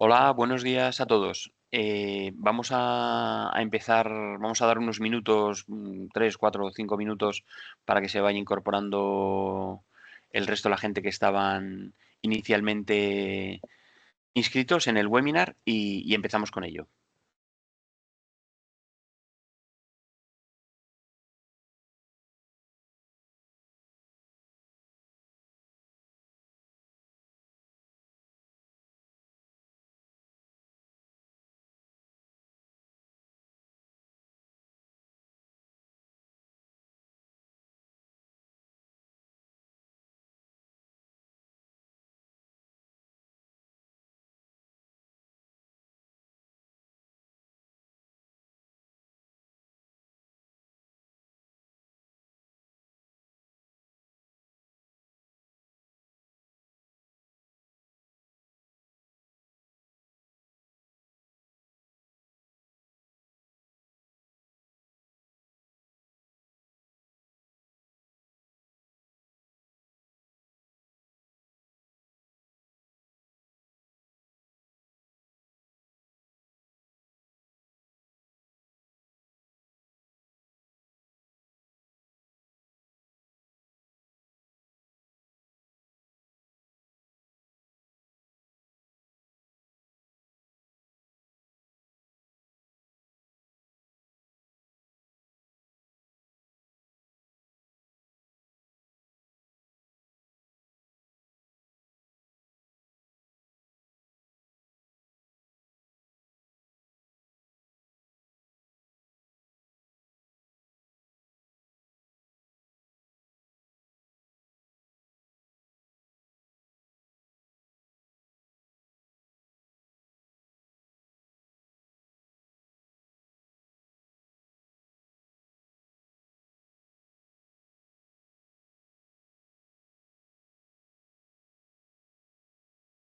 Hola, buenos días a todos. Vamos a empezar, vamos a dar unos minutos, 3, 4 o 5 minutos para que se vaya incorporando el resto de la gente que estaban inicialmente inscritos en el webinar y empezamos con ello.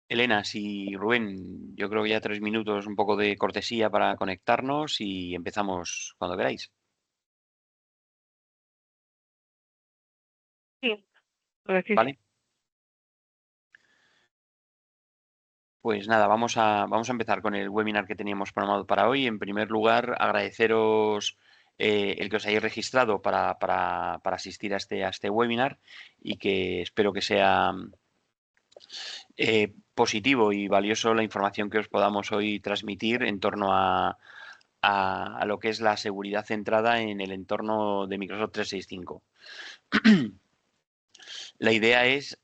Elena, si Rubén, yo creo que ya 3 minutos, un poco de cortesía para conectarnos y empezamos cuando queráis. Sí, pues sí, sí. ¿Vale? Pues nada, vamos a empezar con el webinar que teníamos programado para hoy. En primer lugar, agradeceros el que os hayáis registrado para asistir a este webinar y que espero que sea positivo y valioso la información que os podamos hoy transmitir en torno a lo que es la seguridad centrada en el entorno de Microsoft 365. La idea es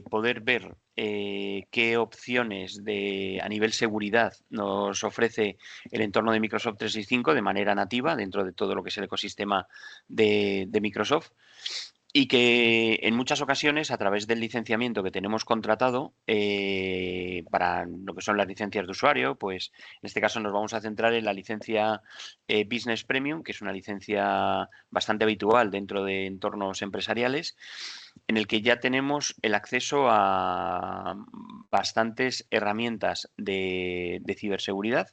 poder ver qué opciones a nivel seguridad nos ofrece el entorno de Microsoft 365 de manera nativa dentro de todo lo que es el ecosistema de Microsoft y que en muchas ocasiones, a través del licenciamiento que tenemos contratado para lo que son las licencias de usuario, pues en este caso nos vamos a centrar en la licencia Business Premium, que es una licencia bastante habitual dentro de entornos empresariales, en el que ya tenemos el acceso a bastantes herramientas de ciberseguridad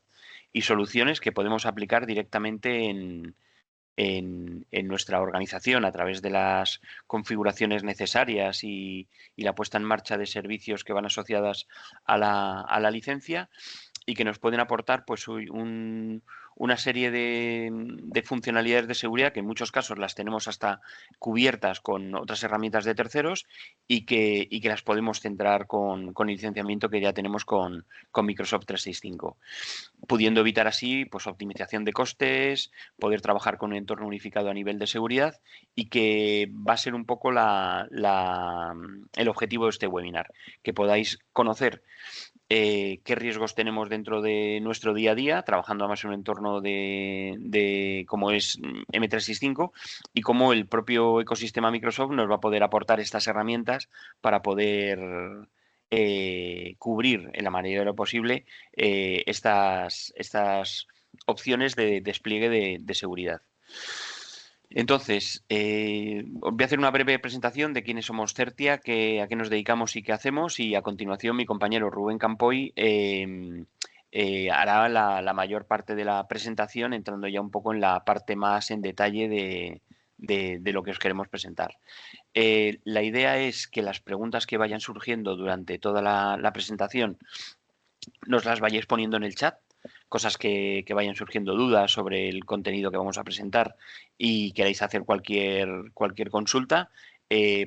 y soluciones que podemos aplicar directamente en nuestra organización a través de las configuraciones necesarias y la puesta en marcha de servicios que van asociadas a la licencia y que nos pueden aportar pues una serie de funcionalidades de seguridad que en muchos casos las tenemos hasta cubiertas con otras herramientas de terceros y que las podemos centrar con el licenciamiento que ya tenemos con Microsoft 365, pudiendo evitar así pues optimización de costes, poder trabajar con un entorno unificado a nivel de seguridad y que va a ser un poco el objetivo de este webinar, que podáis conocer qué riesgos tenemos dentro de nuestro día a día, trabajando además en un entorno de como es M365 y cómo el propio ecosistema Microsoft nos va a poder aportar estas herramientas para poder cubrir en la medida de lo posible estas opciones de despliegue de seguridad. Entonces, os voy a hacer una breve presentación de quiénes somos Certia, a qué nos dedicamos y qué hacemos, y a continuación mi compañero Rubén Campoy hará la mayor parte de la presentación, entrando ya un poco en la parte más en detalle de lo que os queremos presentar. La idea es que las preguntas que vayan surgiendo durante toda la presentación nos las vayáis poniendo en el chat, cosas que vayan surgiendo dudas sobre el contenido que vamos a presentar y queráis hacer cualquier consulta,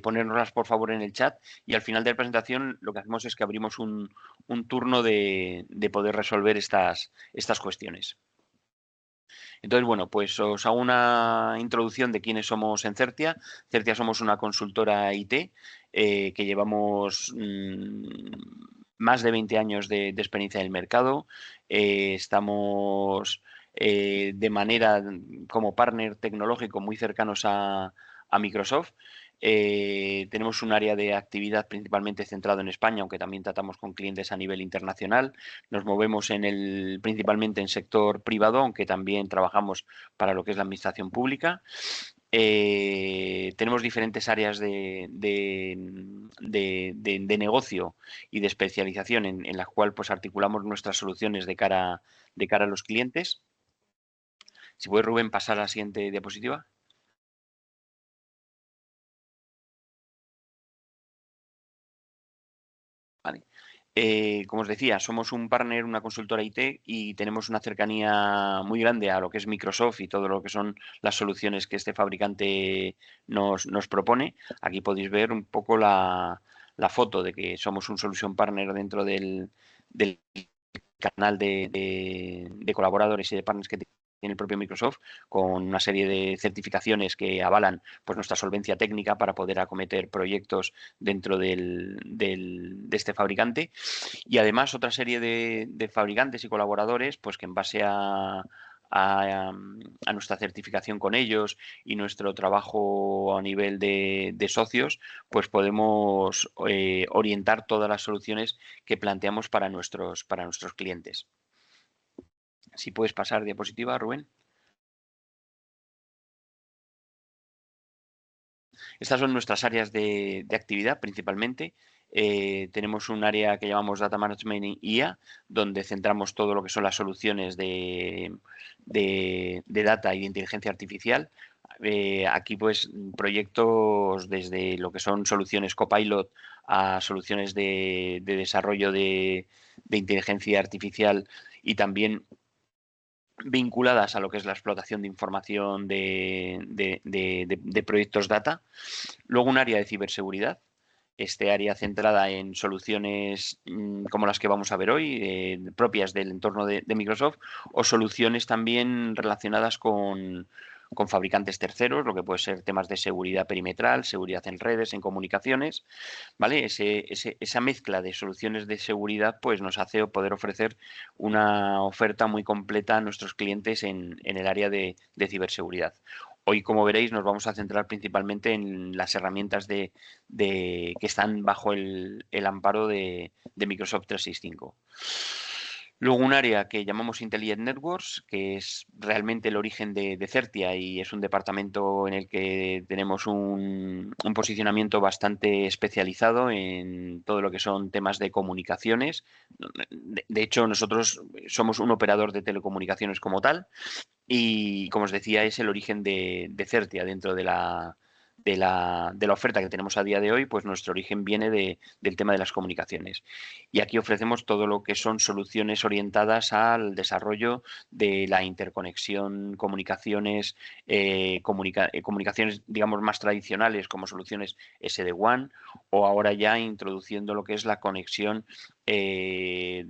ponérnoslas por favor en el chat y al final de la presentación lo que hacemos es que abrimos un turno de poder resolver estas cuestiones. Entonces, bueno, pues os hago una introducción de quiénes somos en Certia. Certia somos una consultora IT que llevamos más de 20 años de experiencia en el mercado. Estamos de manera como partner tecnológico muy cercanos a Microsoft. Tenemos un área de actividad principalmente centrado en España, aunque también tratamos con clientes a nivel internacional. Nos movemos principalmente en sector privado, aunque también trabajamos para lo que es la administración pública. Tenemos diferentes áreas de negocio y de especialización en las cuales pues, articulamos nuestras soluciones de cara a los clientes. Si puede, Rubén, pasar a la siguiente diapositiva. Vale. Como os decía, somos un partner, una consultora IT y tenemos una cercanía muy grande a lo que es Microsoft y todo lo que son las soluciones que este fabricante nos propone. Aquí podéis ver un poco la foto de que somos un solution partner dentro del canal de colaboradores y de partners que tiene el propio Microsoft, con una serie de certificaciones que avalan pues, nuestra solvencia técnica para poder acometer proyectos dentro de este fabricante. Y además otra serie de fabricantes y colaboradores pues, que en base a nuestra certificación con ellos y nuestro trabajo a nivel de socios, pues podemos orientar todas las soluciones que planteamos para nuestros clientes. Si puedes pasar diapositiva, Rubén. Estas son nuestras áreas de actividad principalmente. Tenemos un área que llamamos Data Management y IA, donde centramos todo lo que son las soluciones de data y de inteligencia artificial. Aquí, pues, proyectos desde lo que son soluciones Copilot a soluciones de desarrollo de inteligencia artificial y también vinculadas a lo que es la explotación de información de proyectos data. Luego un área de ciberseguridad, este área centrada en soluciones como las que vamos a ver hoy, propias del entorno de Microsoft, o soluciones también relacionadas con fabricantes terceros, lo que puede ser temas de seguridad perimetral, seguridad en redes, en comunicaciones, ¿vale? Esa mezcla de soluciones de seguridad pues nos hace poder ofrecer una oferta muy completa a nuestros clientes en el área de ciberseguridad. Hoy, como veréis, nos vamos a centrar principalmente en las herramientas que están bajo el amparo de Microsoft 365. Luego un área que llamamos Intelligent Networks, que es realmente el origen de Certia y es un departamento en el que tenemos un posicionamiento bastante especializado en todo lo que son temas de comunicaciones. De hecho, nosotros somos un operador de telecomunicaciones como tal y, como os decía, es el origen de Certia dentro de la oferta que tenemos a día de hoy, pues nuestro origen viene del tema de las comunicaciones. Y aquí ofrecemos todo lo que son soluciones orientadas al desarrollo de la interconexión, comunicaciones, comunicaciones, digamos, más tradicionales como soluciones SD-WAN o ahora ya introduciendo lo que es la conexión de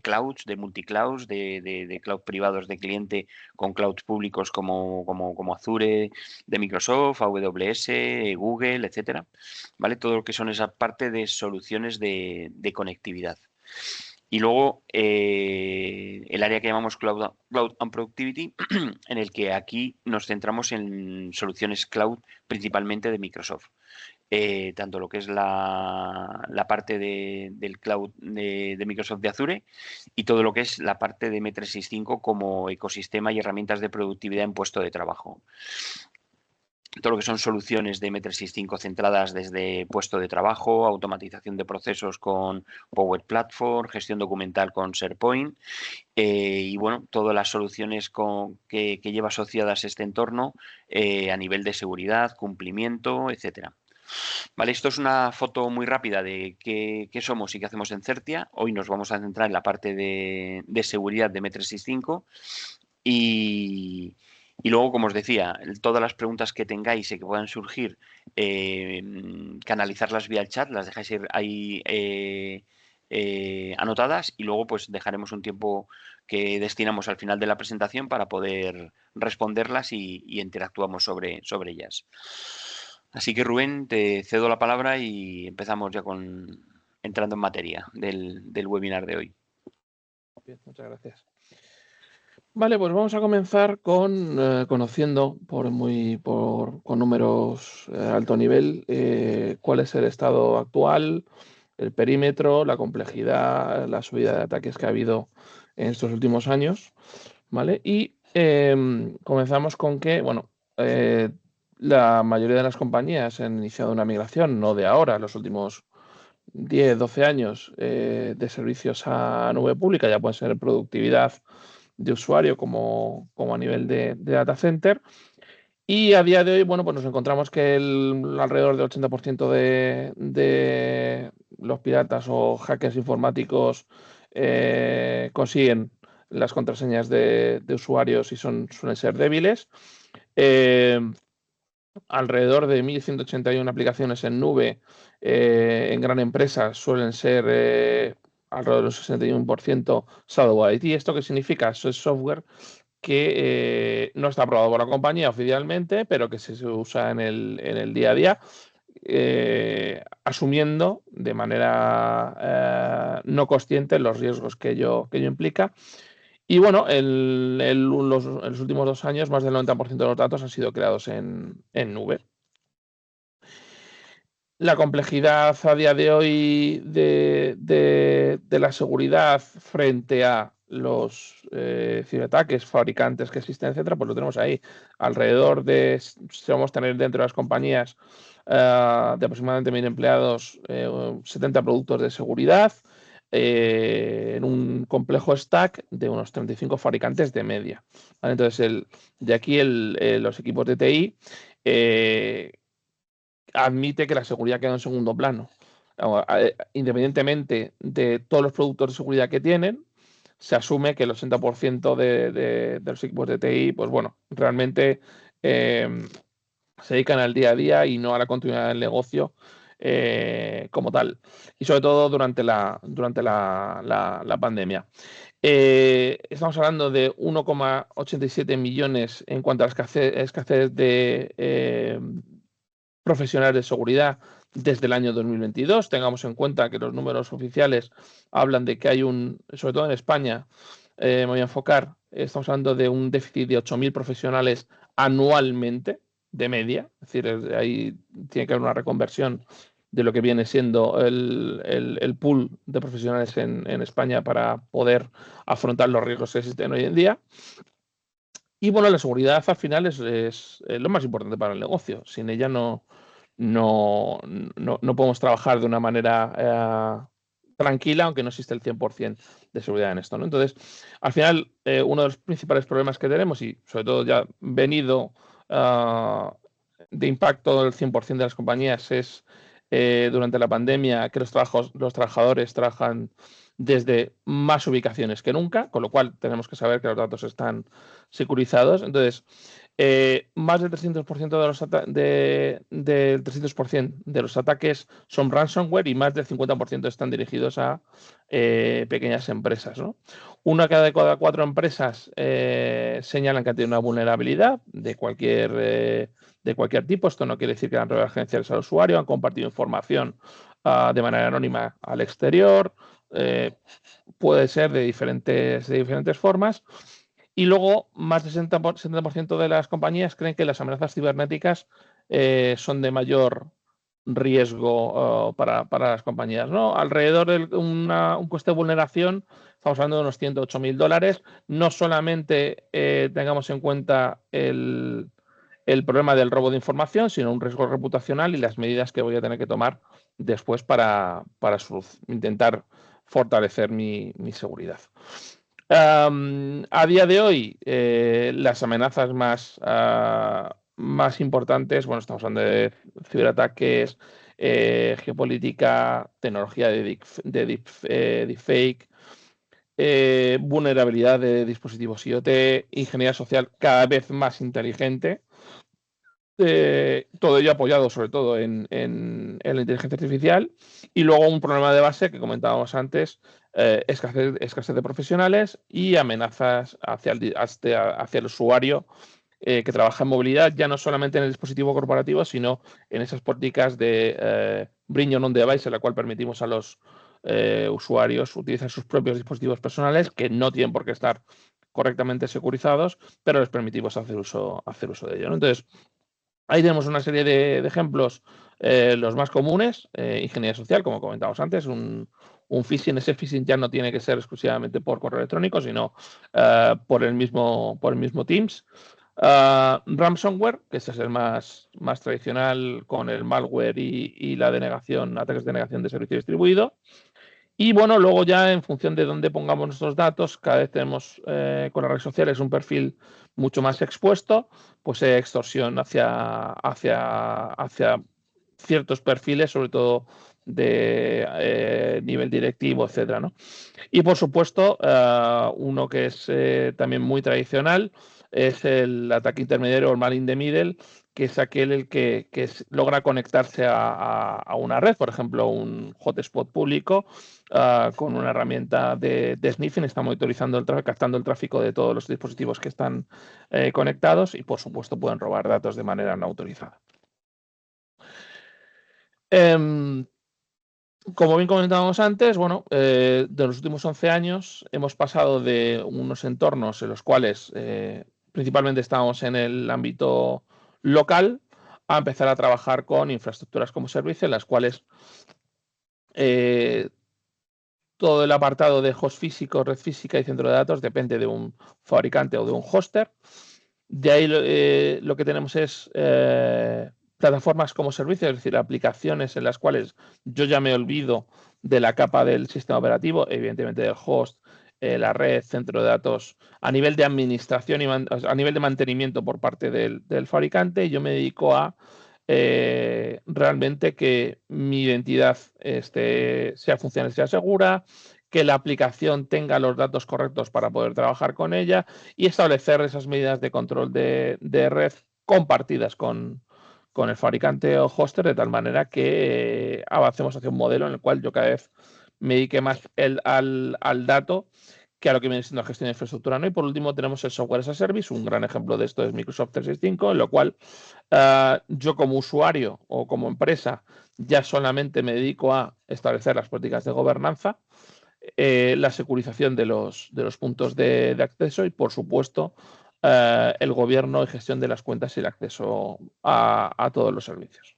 clouds, de multiclouds, de cloud privados de cliente con clouds públicos como Azure de Microsoft, AWS, Google, etcétera, ¿vale? Todo lo que son esa parte de soluciones de conectividad. Y luego el área que llamamos Cloud and Productivity, en el que aquí nos centramos en soluciones cloud principalmente de Microsoft. Tanto lo que es la parte del cloud de Microsoft de Azure y todo lo que es la parte de M365 como ecosistema y herramientas de productividad en puesto de trabajo. Todo lo que son soluciones de M365 centradas desde puesto de trabajo, automatización de procesos con Power Platform, gestión documental con SharePoint y bueno, todas las soluciones que lleva asociadas este entorno a nivel de seguridad, cumplimiento, etcétera. Vale, esto es una foto muy rápida de qué somos y qué hacemos en Certia. Hoy nos vamos a centrar en la parte de seguridad de M365 y, y luego, como os decía, todas las preguntas que tengáis y que puedan surgir, canalizarlas vía el chat, las dejáis ahí anotadas y luego pues dejaremos un tiempo que destinamos al final de la presentación para poder responderlas y interactuamos sobre ellas. Así que Rubén, te cedo la palabra y empezamos ya entrando en materia del webinar de hoy. Bien, muchas gracias. Vale, pues vamos a comenzar con conociendo con números alto nivel cuál es el estado actual, el perímetro, la complejidad, la subida de ataques que ha habido en estos últimos años, ¿vale? Y comenzamos con que, bueno, la mayoría de las compañías han iniciado una migración, no de ahora, los últimos 10, 12 años de servicios a nube pública, ya puede ser productividad de usuario como a nivel de data center. Y a día de hoy, bueno, pues nos encontramos que alrededor del 80% de los piratas o hackers informáticos consiguen las contraseñas de usuarios y suelen ser débiles. Alrededor de 1.181 aplicaciones en nube en gran empresa suelen ser alrededor del 61% Shadow IT. ¿Esto qué significa? Eso es software que no está aprobado por la compañía oficialmente, pero que se usa en el día a día, asumiendo de manera no consciente los riesgos que ello implica. Y bueno, en los últimos 2 años, más del 90% de los datos han sido creados en nube. La complejidad a día de hoy de la seguridad frente a los ciberataques, fabricantes que existen, etcétera, pues lo tenemos ahí. Alrededor de, vamos a tener dentro de las compañías de aproximadamente 1.000 empleados, 70 productos de seguridad, en un complejo stack de unos 35 fabricantes de media. ¿Vale? Entonces, de aquí los equipos de TI admite que la seguridad queda en segundo plano. Independientemente de todos los productos de seguridad que tienen, se asume que el 80% de los equipos de TI, pues bueno, realmente se dedican al día a día y no a la continuidad del negocio como tal. Y sobre todo durante la pandemia. Estamos hablando de 1,87 millones en cuanto a la escasez de profesionales de seguridad desde el año 2022. Tengamos en cuenta que los números oficiales hablan de que hay sobre todo en España, me voy a enfocar, estamos hablando de un déficit de 8.000 profesionales anualmente de media, es decir, ahí tiene que haber una reconversión de lo que viene siendo el pool de profesionales en España para poder afrontar los riesgos que existen hoy en día. Y bueno, la seguridad al final es lo más importante para el negocio. Sin ella no podemos trabajar de una manera tranquila, aunque no existe el 100% de seguridad en esto, ¿no? Entonces, al final, uno de los principales problemas que tenemos, y sobre todo ya venido de impacto del 100% de las compañías, es durante la pandemia que los trabajadores trabajan desde más ubicaciones que nunca, con lo cual tenemos que saber que los datos están securizados. Entonces, más del 300% del 300% de los ataques son ransomware y más del 50% están dirigidos a pequeñas empresas, ¿no? Una de cada 4 empresas señalan que han tenido una vulnerabilidad de cualquier tipo. Esto no quiere decir que han revelado agencias al usuario, han compartido información de manera anónima al exterior. Puede ser de diferentes formas. Y luego, más del 70% de las compañías creen que las amenazas cibernéticas son de mayor riesgo para las compañías, ¿no? Alrededor de un coste de vulneración, estamos hablando de unos $108.000. No solamente tengamos en cuenta el problema del robo de información, sino un riesgo reputacional y las medidas que voy a tener que tomar después para intentar fortalecer mi seguridad. A día de hoy, las amenazas más más importantes, bueno, estamos hablando de ciberataques, geopolítica, tecnología de deepfake, vulnerabilidad de dispositivos IoT, ingeniería social cada vez más inteligente, todo ello apoyado sobre todo en la inteligencia artificial, y luego un problema de base que comentábamos antes, escasez de profesionales y amenazas hacia el usuario que trabaja en movilidad, ya no solamente en el dispositivo corporativo, sino en esas políticas de Bring Your Own Device, en la cual permitimos a los usuarios utilizar sus propios dispositivos personales, que no tienen por qué estar correctamente securizados, pero les permitimos hacer uso de ello, ¿no? Entonces, ahí tenemos una serie de ejemplos, los más comunes, ingeniería social, como comentábamos antes, un phishing. Ese phishing ya no tiene que ser exclusivamente por correo electrónico, sino por el mismo Teams. Ransomware, que este es el más tradicional, con el malware y la denegación, ataques de denegación de servicio distribuido. Y bueno, luego ya en función de dónde pongamos nuestros datos, cada vez tenemos con las redes sociales un perfil mucho más expuesto, pues extorsión hacia ciertos perfiles, sobre todo de nivel directivo, etcétera, ¿no? Y por supuesto, uno que es también muy tradicional es el ataque intermediario o el man in the middle, que es aquel el que logra conectarse a una red, por ejemplo, un hotspot público, con una herramienta de sniffing, está monitorizando captando el tráfico de todos los dispositivos que están conectados, y por supuesto pueden robar datos de manera no autorizada. Como bien comentábamos antes, bueno, de los últimos 11 años hemos pasado de unos entornos en los cuales principalmente estábamos en el ámbito local a empezar a trabajar con infraestructuras como servicio, en las cuales todo el apartado de host físico, red física y centro de datos depende de un fabricante o de un hoster. De ahí lo que tenemos es plataformas como servicio, es decir, aplicaciones en las cuales yo ya me olvido de la capa del sistema operativo, evidentemente del host, la red, centro de datos, a nivel de administración y a nivel de mantenimiento por parte del fabricante. Yo me dedico a realmente que mi identidad sea funcional, sea segura, que la aplicación tenga los datos correctos para poder trabajar con ella, y establecer esas medidas de control de red compartidas con el fabricante o hoster, de tal manera que avancemos hacia un modelo en el cual yo cada vez me dedique más al dato que a lo que viene siendo la gestión de infraestructura, ¿no? Y por último tenemos el software as a service. Un gran ejemplo de esto es Microsoft 365, en lo cual yo como usuario o como empresa ya solamente me dedico a establecer las políticas de gobernanza, la securización de los puntos de acceso y, por supuesto, el gobierno y gestión de las cuentas y el acceso a todos los servicios.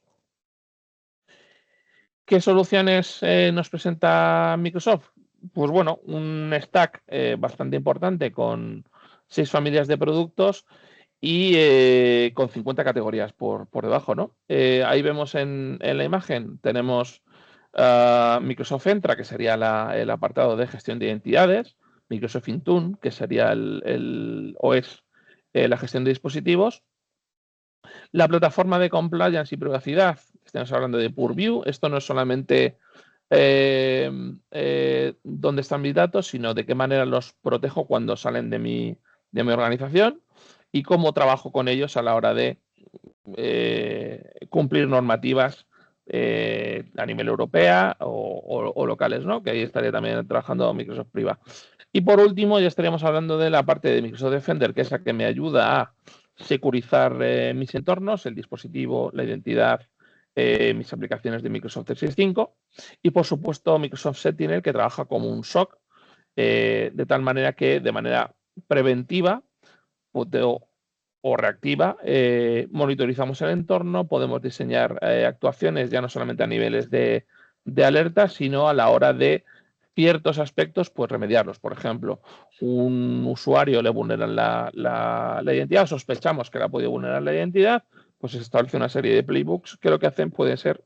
¿Qué soluciones nos presenta Microsoft? Pues bueno, un stack bastante importante con 6 familias de productos y con 50 categorías por debajo, ¿no? Ahí vemos en la imagen, tenemos Microsoft Entra, que sería el apartado de gestión de identidades, Microsoft Intune, que sería o es la gestión de dispositivos, la plataforma de compliance y privacidad. Estamos hablando de Purview. Esto no es solamente dónde están mis datos, sino de qué manera los protejo cuando salen de mi organización, y cómo trabajo con ellos a la hora de cumplir normativas a nivel europea o locales, ¿no? Que ahí estaría también trabajando Microsoft Priva. Y por último, ya estaríamos hablando de la parte de Microsoft Defender, que es la que me ayuda a securizar mis entornos, el dispositivo, la identidad, mis aplicaciones de Microsoft 365, y por supuesto Microsoft Sentinel, que trabaja como un SOC, de tal manera que de manera preventiva o reactiva monitorizamos el entorno, podemos diseñar actuaciones ya no solamente a niveles de alerta, sino a la hora de ciertos aspectos, pues remediarlos. Por ejemplo, un usuario le vulneran la identidad, sospechamos que le ha podido vulnerar la identidad, pues se establece una serie de playbooks que lo que hacen puede ser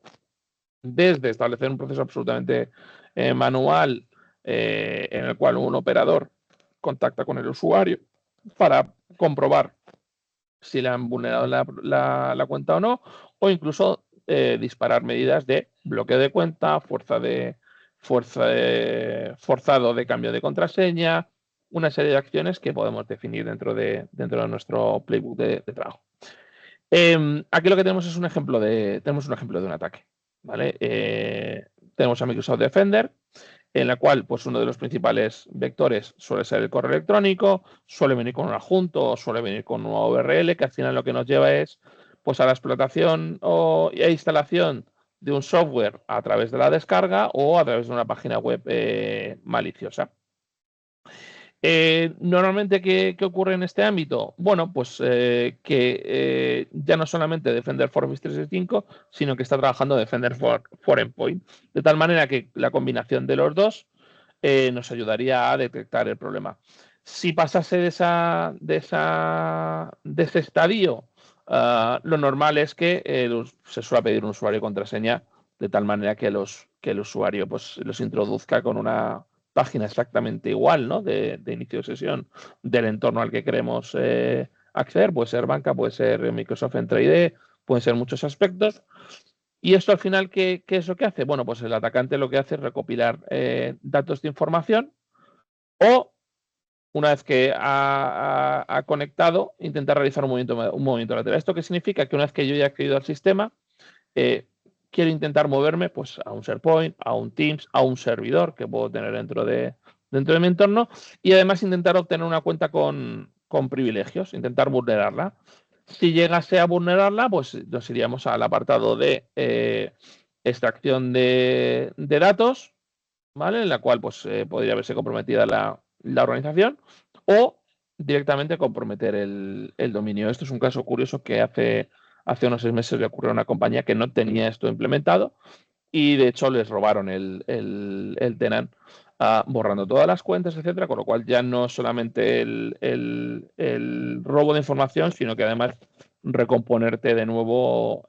desde establecer un proceso absolutamente manual, en el cual un operador contacta con el usuario para comprobar si le han vulnerado la cuenta o no, o incluso disparar medidas de bloqueo de cuenta, forzado de cambio de contraseña, una serie de acciones que podemos definir dentro de nuestro playbook de trabajo. Aquí lo que tenemos es tenemos un ejemplo de un ataque, ¿vale? Tenemos a Microsoft Defender, en la cual pues uno de los principales vectores suele ser el correo electrónico, suele venir con un adjunto o suele venir con una URL, que al final lo que nos lleva es pues a la explotación e instalación de un software a través de la descarga o a través de una página web maliciosa. Normalmente, ¿qué ocurre en este ámbito? Bueno, pues que ya no solamente Defender for Office 365, sino que está trabajando Defender for Endpoint, de tal manera que la combinación de los dos nos ayudaría a detectar el problema. Si pasase de ese estadio, lo normal es que se suele pedir un usuario y contraseña, de tal manera que el usuario pues, los introduzca con una página exactamente igual, ¿no? De inicio de sesión del entorno al que queremos acceder. Puede ser banca, puede ser Microsoft Entra ID, pueden ser muchos aspectos. Y esto al final, ¿qué es lo que hace? Bueno, pues el atacante lo que hace es recopilar datos de información o, una vez que ha conectado, intentar realizar un movimiento lateral. ¿Esto qué significa? Que una vez que yo ya he accedido al sistema, quiero intentar moverme pues, a un SharePoint, a un Teams, a un servidor que puedo tener dentro de mi entorno y además intentar obtener una cuenta con privilegios, intentar vulnerarla. Si llegase a vulnerarla, pues nos iríamos al apartado de extracción de datos, ¿vale? En la cual pues, podría verse comprometida la organización o directamente comprometer el dominio. Esto es un caso curioso que hace unos 6 meses le ocurrió a una compañía que no tenía esto implementado y de hecho les robaron el tenant, borrando todas las cuentas, etcétera, con lo cual ya no solamente el robo de información, sino que además recomponerte de nuevo.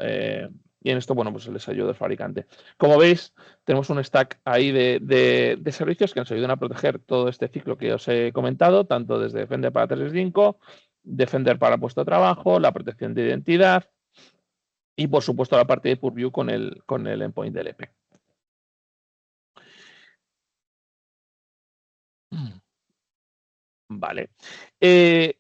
Y en esto, bueno, pues les ayuda el fabricante. Como veis, tenemos un stack ahí de servicios que nos ayudan a proteger todo este ciclo que os he comentado, tanto desde Defender para 365, Defender para puesto de trabajo, la protección de identidad y, por supuesto, la parte de Purview con el endpoint del EP. Vale. ¿Qué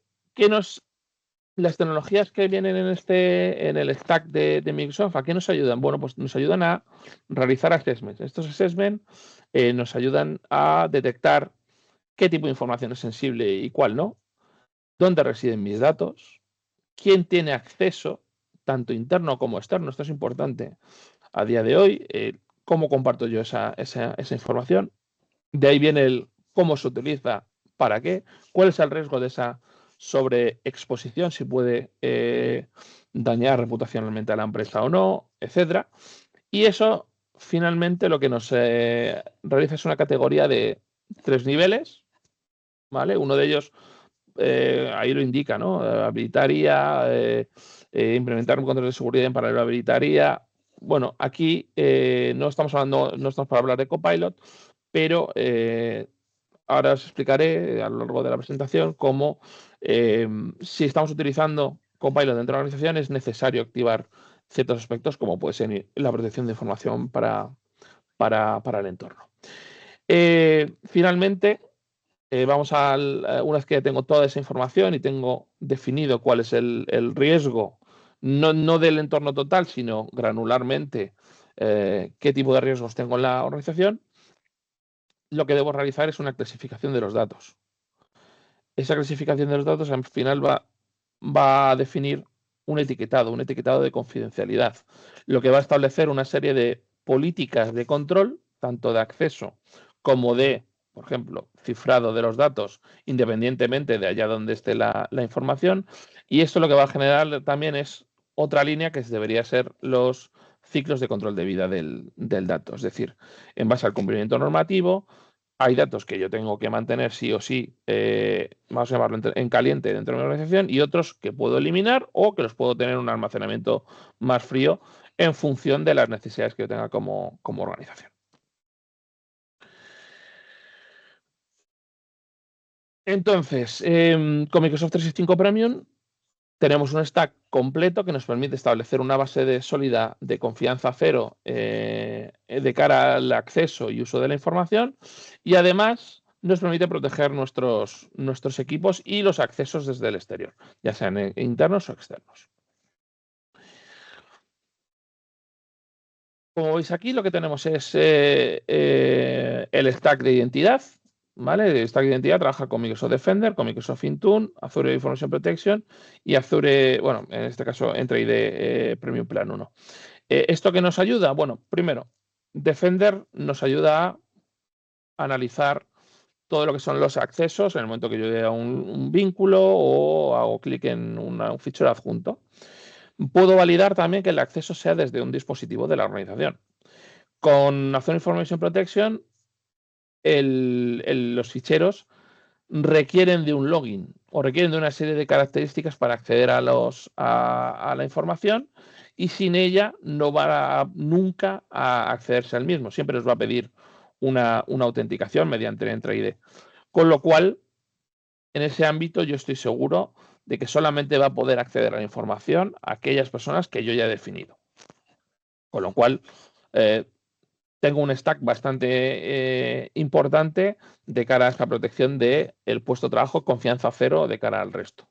las tecnologías que vienen en el stack de Microsoft, ¿a qué nos ayudan? Bueno, pues nos ayudan a realizar assessments. Estos assessments nos ayudan a detectar qué tipo de información es sensible y cuál no, dónde residen mis datos, quién tiene acceso, tanto interno como externo. Esto es importante a día de hoy. Cómo comparto yo esa información. De ahí viene el cómo se utiliza, para qué, cuál es el riesgo de esa sobreexposición, si puede dañar reputacionalmente a la empresa o no, etcétera. Y eso finalmente lo que nos realiza es una categoría de 3 niveles, ¿vale? Uno de ellos, ahí lo indica, ¿no? Habilitaría, implementar un control de seguridad en paralelo habilitaría. Bueno, aquí no estamos para hablar de Copilot, pero ahora os explicaré a lo largo de la presentación cómo, si estamos utilizando Copilot dentro de la organización, es necesario activar ciertos aspectos, como puede ser la protección de información para el entorno. Finalmente, una vez que ya tengo toda esa información y tengo definido cuál es el riesgo, no del entorno total, sino granularmente, qué tipo de riesgos tengo en la organización, lo que debo realizar es una clasificación de los datos. Esa clasificación de los datos al final va a definir un etiquetado de confidencialidad, lo que va a establecer una serie de políticas de control, tanto de acceso como de, por ejemplo, cifrado de los datos, independientemente de allá donde esté la información. Y esto lo que va a generar también es otra línea que debería ser los ciclos de control de vida del dato. Es decir, en base al cumplimiento normativo, hay datos que yo tengo que mantener sí o sí, vamos a llamarlo en caliente dentro de mi organización, y otros que puedo eliminar o que los puedo tener en un almacenamiento más frío en función de las necesidades que yo tenga como organización. Entonces, con Microsoft 365 Premium Tenemos un stack completo que nos permite establecer una base sólida de confianza cero de cara al acceso y uso de la información, y además nos permite proteger nuestros equipos y los accesos desde el exterior, ya sean internos o externos. Como veis aquí, lo que tenemos es el stack de identidad, ¿vale? El stack de identidad trabaja con Microsoft Defender, con Microsoft Intune, Azure Information Protection y Azure, bueno, en este caso Entra ID Premium Plan 1. ¿Esto qué nos ayuda? Bueno, primero, Defender nos ayuda a analizar todo lo que son los accesos en el momento que yo dé a un vínculo o hago clic en un fichero adjunto. Puedo validar también que el acceso sea desde un dispositivo de la organización. Con Azure Information Protection, los ficheros requieren de un login o requieren de una serie de características para acceder a la información, y sin ella no va nunca a accederse al mismo. Siempre os va a pedir una autenticación mediante Entra ID. Con lo cual, en ese ámbito yo estoy seguro de que solamente va a poder acceder a la información a aquellas personas que yo ya he definido. Con lo cual, tengo un stack bastante importante de cara a esta protección del puesto de trabajo, confianza cero de cara al resto.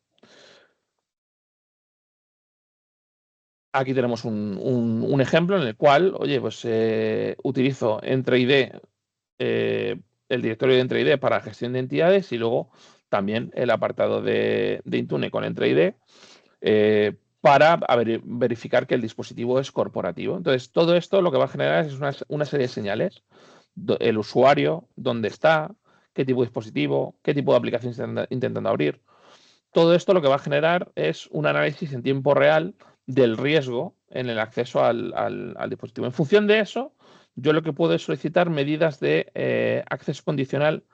Aquí tenemos un ejemplo en el cual, oye, pues utilizo Entra ID, el directorio de Entra ID para gestión de entidades, y luego también el apartado de Intune con Entra ID para verificar que el dispositivo es corporativo. Entonces, todo esto lo que va a generar es una serie de señales. El usuario, dónde está, qué tipo de dispositivo, qué tipo de aplicación está intentando abrir. Todo esto lo que va a generar es un análisis en tiempo real del riesgo en el acceso al dispositivo. En función de eso, yo lo que puedo es solicitar medidas de acceso condicional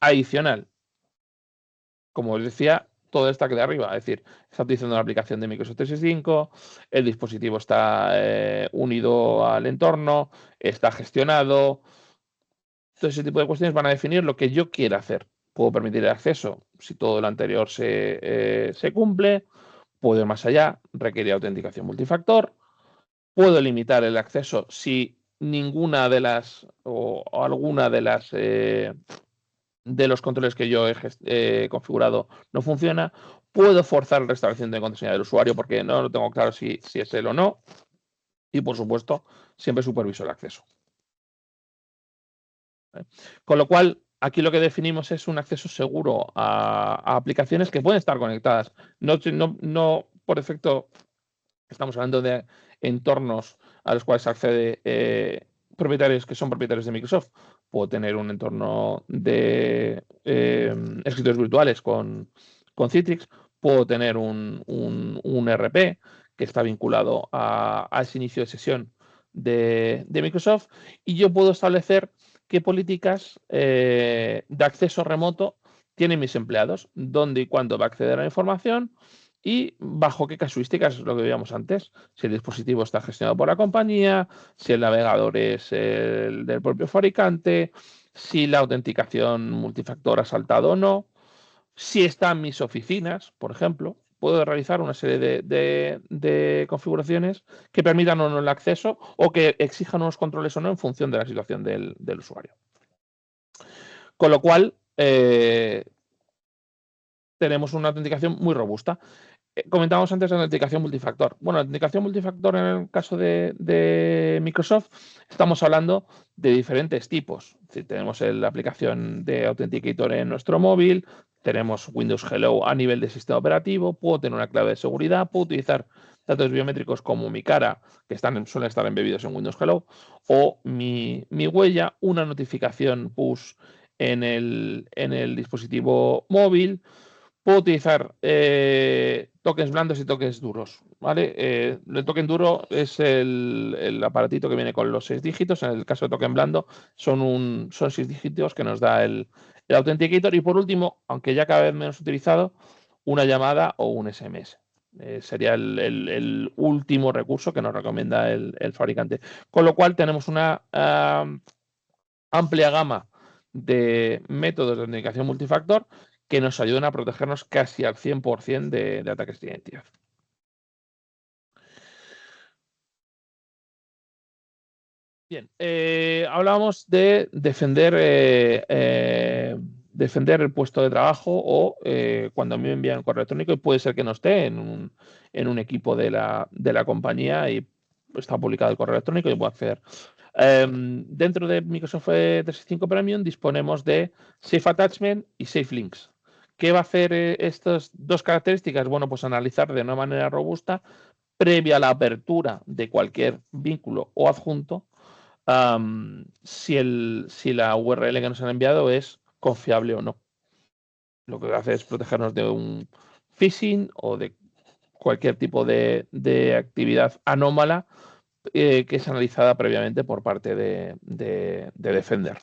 adicional. Como os decía, todo el stack de arriba, es decir, está utilizando la aplicación de Microsoft 365, el dispositivo está unido al entorno, está gestionado. Todo ese tipo de cuestiones van a definir lo que yo quiera hacer. Puedo permitir el acceso si todo lo anterior se cumple, puedo ir más allá, requerir autenticación multifactor, puedo limitar el acceso si ninguna de las o alguna de las de los controles que yo he configurado no funciona, puedo forzar el restablecimiento de contraseña del usuario porque no lo tengo claro si es él o no, y por supuesto siempre superviso el acceso. Con lo cual, aquí lo que definimos es un acceso seguro a aplicaciones que pueden estar conectadas. No por defecto estamos hablando de entornos a los cuales accede propietarios que son propietarios de Microsoft. Puedo tener un entorno de escritorios virtuales con Citrix. Puedo tener un RP que está vinculado a ese inicio de sesión de Microsoft, y yo puedo establecer qué políticas de acceso remoto tienen mis empleados, dónde y cuándo va a acceder a la información y bajo qué casuísticas, es lo que veíamos antes. Si el dispositivo está gestionado por la compañía, si el navegador es el del propio fabricante, si la autenticación multifactor ha saltado o no, si está en mis oficinas, por ejemplo. Puedo realizar una serie de configuraciones que permitan o no el acceso o que exijan unos controles o no en función de la situación del usuario. Con lo cual, tenemos una autenticación muy robusta. Comentábamos antes de la autenticación multifactor. Bueno, la autenticación multifactor en el caso de Microsoft, estamos hablando de diferentes tipos. Si tenemos la aplicación de Authenticator en nuestro móvil, tenemos Windows Hello a nivel de sistema operativo, puedo tener una clave de seguridad, puedo utilizar datos biométricos como mi cara, que suelen estar embebidos en Windows Hello, o mi huella, una notificación push en el dispositivo móvil. Puedo utilizar tokens blandos y tokens duros, ¿vale? El token duro es el aparatito que viene con los 6 dígitos. En el caso de token blando son 6 dígitos que nos da el Authenticator. Y por último, aunque ya cada vez menos utilizado, una llamada o un SMS. Sería el último recurso que nos recomienda el fabricante. Con lo cual tenemos una amplia gama de métodos de autenticación multifactor que nos ayudan a protegernos casi al 100% de ataques de identidad. Bien, hablábamos de defender, defender el puesto de trabajo o cuando a mí me envían un correo electrónico y puede ser que no esté en un equipo de la compañía y está publicado el correo electrónico y puedo acceder. Dentro de Microsoft 365 Premium disponemos de Safe Attachment y Safe Links. ¿Qué va a hacer estas dos características? Bueno, pues analizar de una manera robusta, previa a la apertura de cualquier vínculo o adjunto, si la URL que nos han enviado es confiable o no. Lo que hace es protegernos de un phishing o de cualquier tipo de actividad anómala que es analizada previamente por parte de Defender.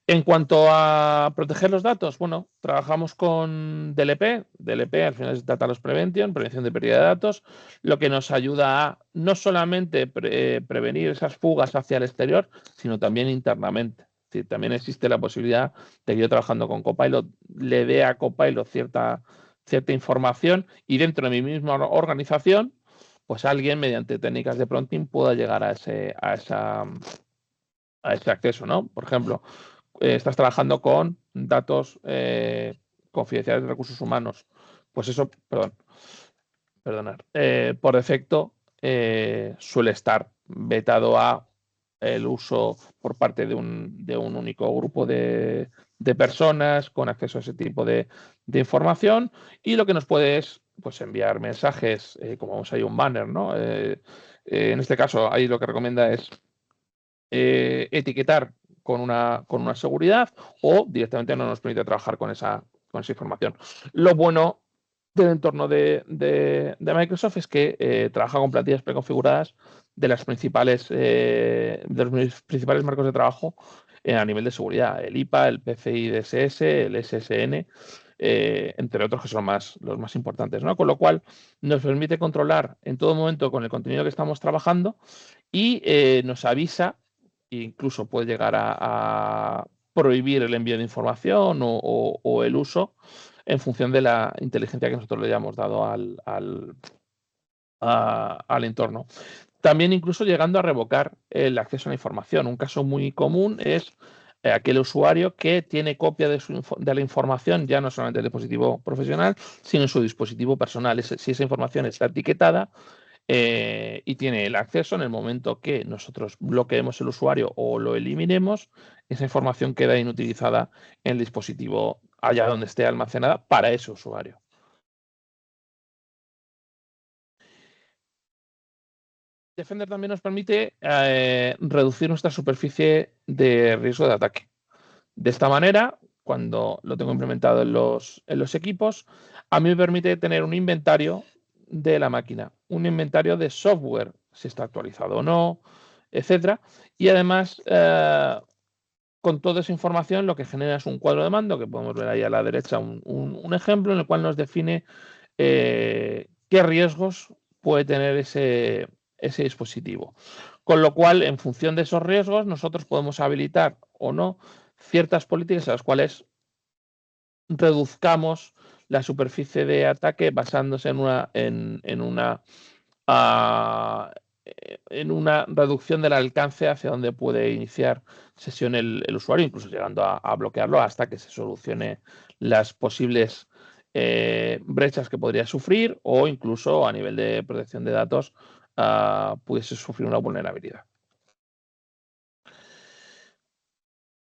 En cuanto a proteger los datos, bueno, trabajamos con DLP. DLP al final es Data Loss Prevention, prevención de pérdida de datos, lo que nos ayuda a no solamente prevenir esas fugas hacia el exterior, sino también internamente. Es decir, también existe la posibilidad de que yo trabajando con Copilot le dé a Copilot cierta información y dentro de mi misma organización, pues alguien mediante técnicas de prompting pueda llegar a ese acceso, ¿no? Por ejemplo, estás trabajando con datos confidenciales de recursos humanos, pues eso, perdonar, por defecto suele estar vetado a el uso por parte de un único grupo de personas con acceso a ese tipo de información y lo que nos puede es pues enviar mensajes, como vamos ahí un banner, ¿no? En este caso, ahí lo que recomienda es etiquetar con una seguridad o directamente no nos permite trabajar con esa información. Lo bueno del entorno de Microsoft es que trabaja con plantillas preconfiguradas de los principales marcos de trabajo a nivel de seguridad, el IPA, el PCI DSS, el SSN, entre otros que son los más importantes, ¿no? Con lo cual nos permite controlar en todo momento con el contenido que estamos trabajando y nos avisa, e incluso puede llegar a prohibir el envío de información o el uso en función de la inteligencia que nosotros le hayamos dado al entorno. También incluso llegando a revocar el acceso a la información. Un caso muy común es aquel usuario que tiene copia de la información, ya no solamente del dispositivo profesional, sino en su dispositivo personal. Si esa información está etiquetada, y tiene el acceso en el momento que nosotros bloqueemos el usuario o lo eliminemos, esa información queda inutilizada en el dispositivo allá donde esté almacenada para ese usuario. Defender también nos permite reducir nuestra superficie de riesgo de ataque. De esta manera, cuando lo tengo implementado en los equipos, a mí me permite tener un inventario de la máquina, un inventario de software, si está actualizado o no, etcétera. Y además, con toda esa información, lo que genera es un cuadro de mando, que podemos ver ahí a la derecha un ejemplo en el cual nos define qué riesgos puede tener ese dispositivo. Con lo cual, en función de esos riesgos, nosotros podemos habilitar o no ciertas políticas a las cuales reduzcamos la superficie de ataque basándose en una reducción del alcance hacia donde puede iniciar sesión el usuario, incluso llegando a bloquearlo hasta que se solucione las posibles brechas que podría sufrir o incluso a nivel de protección de datos pudiese sufrir una vulnerabilidad.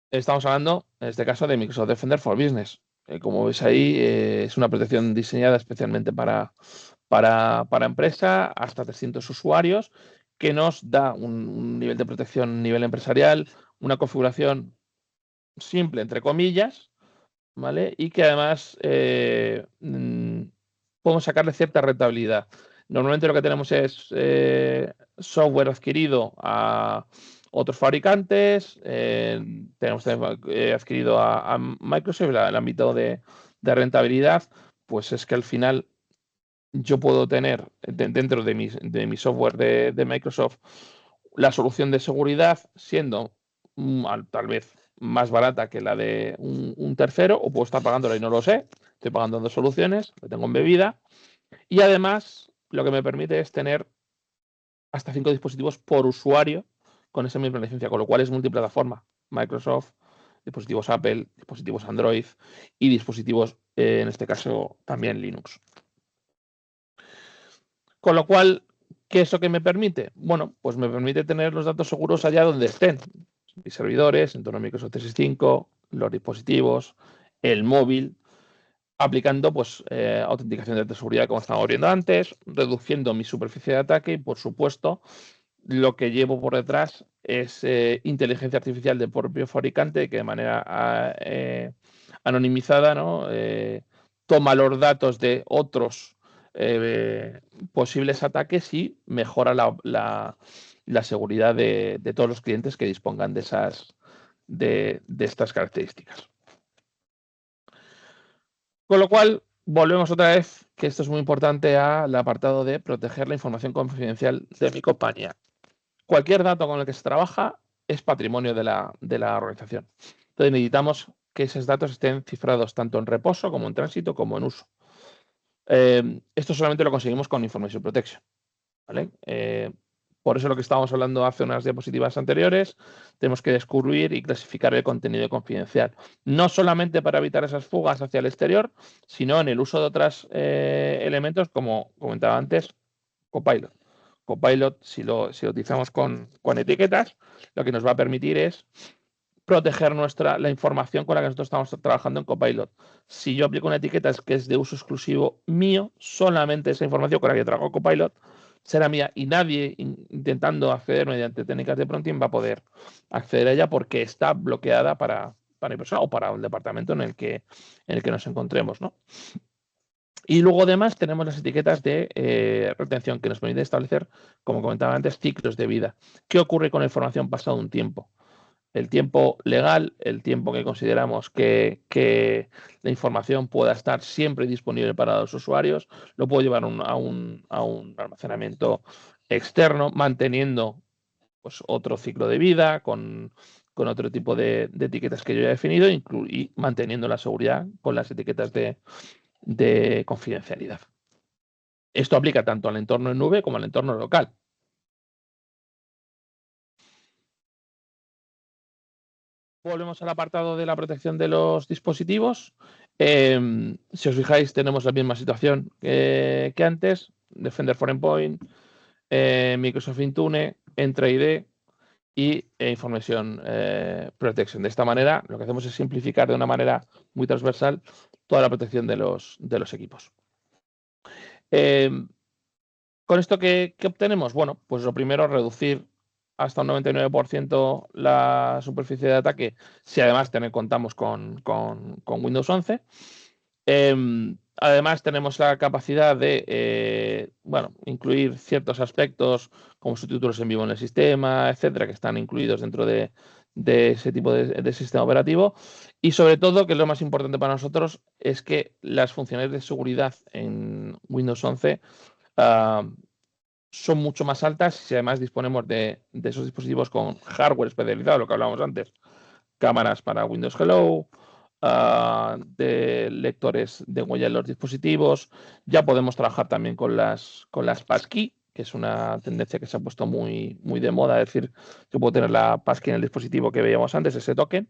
Estamos hablando, en este caso, de Microsoft Defender for Business. Como veis ahí, es una protección diseñada especialmente para empresa, hasta 300 usuarios, que nos da un nivel de protección a nivel empresarial, una configuración simple, entre comillas, ¿vale? Y que además podemos sacarle cierta rentabilidad. Normalmente lo que tenemos es software adquirido a otros fabricantes, tenemos adquirido a Microsoft, el ámbito de rentabilidad, pues es que al final yo puedo tener dentro de mi software de Microsoft la solución de seguridad siendo tal vez más barata que la de un tercero, o puedo estar pagándola y no lo sé, estoy pagando dos soluciones, lo tengo embebida, y además lo que me permite es tener hasta 5 dispositivos por usuario con esa misma licencia, con lo cual es multiplataforma. Microsoft, dispositivos Apple, dispositivos Android y dispositivos, en este caso, también Linux. Con lo cual, ¿qué es eso que me permite? Bueno, pues me permite tener los datos seguros allá donde estén. Mis servidores, entorno Microsoft 365, los dispositivos, el móvil, aplicando pues autenticación de seguridad como estábamos viendo antes, reduciendo mi superficie de ataque y, por supuesto, lo que llevo por detrás es inteligencia artificial del propio fabricante que de manera anonimizada, ¿no? Toma los datos de otros posibles ataques y mejora la seguridad de todos los clientes que dispongan de estas características. Con lo cual, volvemos otra vez, que esto es muy importante, al apartado de proteger la información confidencial de mi compañía. Cualquier dato con el que se trabaja es patrimonio de la organización. Entonces necesitamos que esos datos estén cifrados tanto en reposo como en tránsito como en uso. Esto solamente lo conseguimos con Information Protection, ¿vale? Por eso lo que estábamos hablando hace unas diapositivas anteriores, tenemos que descubrir y clasificar el contenido confidencial. No solamente para evitar esas fugas hacia el exterior, sino en el uso de otros elementos, como comentaba antes, Copilot. Copilot, si lo utilizamos con etiquetas, lo que nos va a permitir es proteger la información con la que nosotros estamos trabajando en Copilot. Si yo aplico una etiqueta que es de uso exclusivo mío, solamente esa información con la que trabajo Copilot será mía y nadie intentando acceder mediante técnicas de prompting va a poder acceder a ella porque está bloqueada para mi persona o para el departamento en el que nos encontremos, ¿no? Y luego además tenemos las etiquetas de retención que nos permiten establecer, como comentaba antes, ciclos de vida. ¿Qué ocurre con la información pasado un tiempo? El tiempo legal, el tiempo que consideramos que la información pueda estar siempre disponible para los usuarios, lo puedo llevar a un almacenamiento externo, manteniendo pues, otro ciclo de vida, con otro tipo de etiquetas que yo ya he definido y manteniendo la seguridad con las etiquetas de confidencialidad. Esto aplica tanto al entorno en nube como al entorno local. Volvemos al apartado de la protección de los dispositivos. Si os fijáis, tenemos la misma situación que antes. Defender for Endpoint, Microsoft Intune, Entra ID y Information Protection. De esta manera, lo que hacemos es simplificar de una manera muy transversal toda la protección de los equipos. ¿Con esto qué obtenemos? Bueno, pues lo primero, reducir hasta un 99% la superficie de ataque si además contamos con Windows 11. Además tenemos la capacidad de incluir ciertos aspectos como subtítulos en vivo en el sistema, etcétera, que están incluidos dentro de ese tipo de sistema operativo. Y sobre todo, que es lo más importante para nosotros, es que las funciones de seguridad en Windows 11 son mucho más altas si además disponemos de esos dispositivos con hardware especializado, lo que hablábamos antes, cámaras para Windows Hello, de lectores de huella en los dispositivos. Ya podemos trabajar también con las passkey, que es una tendencia que se ha puesto muy, muy de moda, es decir, yo puedo tener la passkey en el dispositivo que veíamos antes, ese token,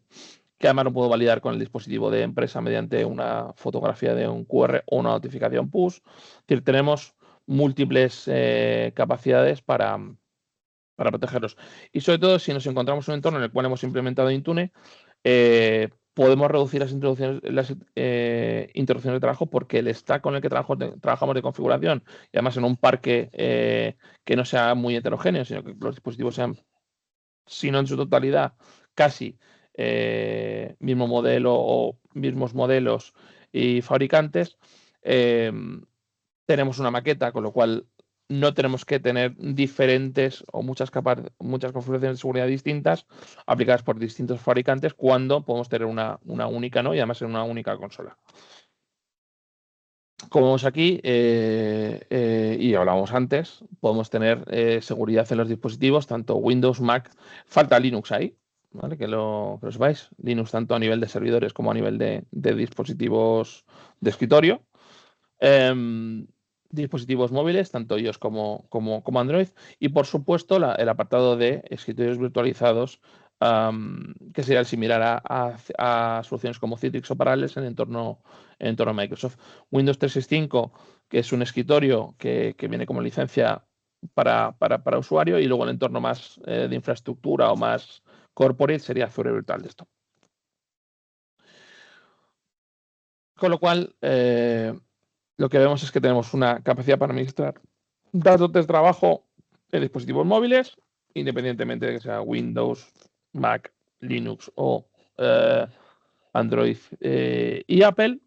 que además lo puedo validar con el dispositivo de empresa mediante una fotografía de un QR o una notificación push. Es decir, tenemos múltiples capacidades para protegerlos. Y sobre todo, si nos encontramos en un entorno en el cual hemos implementado Intune, podemos reducir las interrupciones de trabajo porque el stack con el que trabajamos de configuración, y además en un parque que no sea muy heterogéneo, sino que los dispositivos sean, si no en su totalidad, casi mismo modelo o mismos modelos y fabricantes, tenemos una maqueta, con lo cual no tenemos que tener diferentes o muchas configuraciones de seguridad distintas aplicadas por distintos fabricantes cuando podemos tener una única, ¿no? Y además en una única consola. Como vemos aquí, y hablábamos antes, podemos tener seguridad en los dispositivos, tanto Windows, Mac, falta Linux ahí, ¿vale? Que lo sepáis. Linux tanto a nivel de servidores como a nivel de dispositivos de escritorio. dispositivos móviles, tanto iOS como Android, y por supuesto el apartado de escritorios virtualizados, que sería el similar a soluciones como Citrix o Parallels en entorno Microsoft. Windows 365, que es un escritorio que viene como licencia para usuario, y luego el entorno más de infraestructura o más corporate sería Azure Virtual Desktop. Con lo cual, lo que vemos es que tenemos una capacidad para administrar datos de trabajo en dispositivos móviles, independientemente de que sea Windows, Mac, Linux o Android y Apple.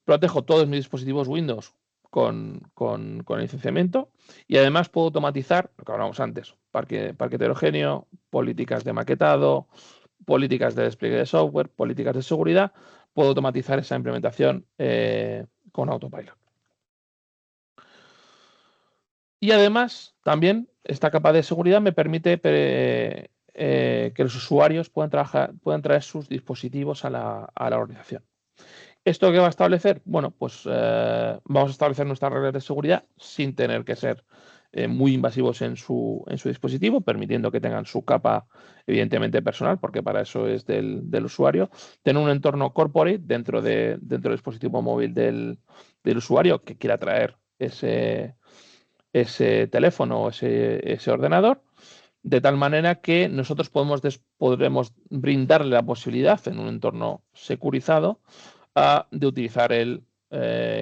Protejo todos mis dispositivos Windows con el licenciamiento, y además puedo automatizar lo que hablábamos antes: parque heterogéneo, políticas de maquetado, políticas de despliegue de software, políticas de seguridad. Puedo automatizar esa implementación con Autopilot. Y además, también esta capa de seguridad me permite que los usuarios puedan traer sus dispositivos a la organización. ¿Esto qué va a establecer? Bueno, pues vamos a establecer nuestras reglas de seguridad sin tener que ser muy invasivos en su dispositivo, permitiendo que tengan su capa evidentemente personal, porque para eso es del usuario. Tener un entorno corporate dentro del dispositivo móvil del usuario que quiera traer ese teléfono o ese ordenador, de tal manera que nosotros podremos brindarle la posibilidad en un entorno securizado de utilizar el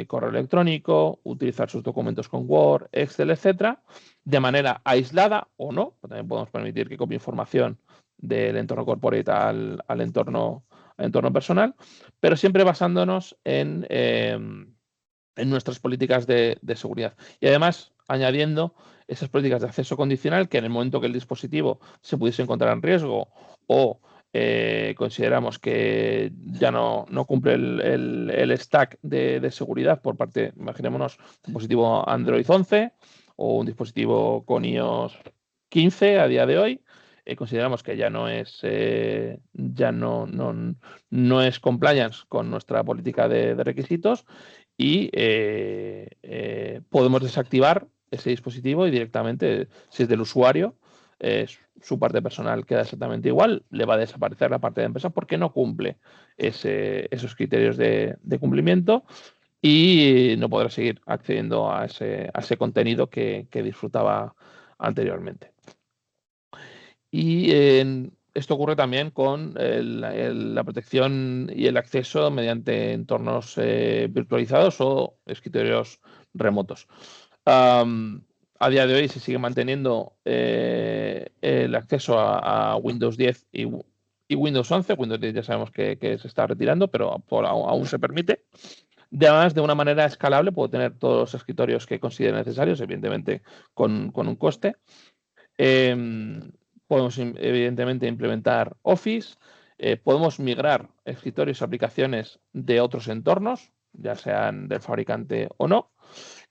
correo electrónico, utilizar sus documentos con Word, Excel, etcétera, de manera aislada o no. También podemos permitir que copie información del entorno corporate al entorno personal, pero siempre basándonos en nuestras políticas de seguridad. Y además añadiendo esas políticas de acceso condicional, que en el momento que el dispositivo se pudiese encontrar en riesgo o consideramos que ya no cumple el stack de seguridad por parte, imaginémonos, un dispositivo Android 11 o un dispositivo con iOS 15 a día de hoy, consideramos que ya no es compliance con nuestra política de requisitos, y podemos desactivar ese dispositivo y directamente, si es del usuario, su parte personal queda exactamente igual, le va a desaparecer la parte de empresa porque no cumple esos criterios de cumplimiento, y no podrá seguir accediendo a ese contenido que disfrutaba anteriormente. Y esto ocurre también con la protección y el acceso mediante entornos virtualizados o escritorios remotos. A día de hoy se sigue manteniendo el acceso a Windows 10 y Windows 11. Windows 10 ya sabemos que se está retirando, pero aún se permite. Además, de una manera escalable, puedo tener todos los escritorios que considere necesarios, evidentemente con un coste. Podemos evidentemente implementar Office, podemos migrar escritorios y aplicaciones de otros entornos, ya sean del fabricante o no,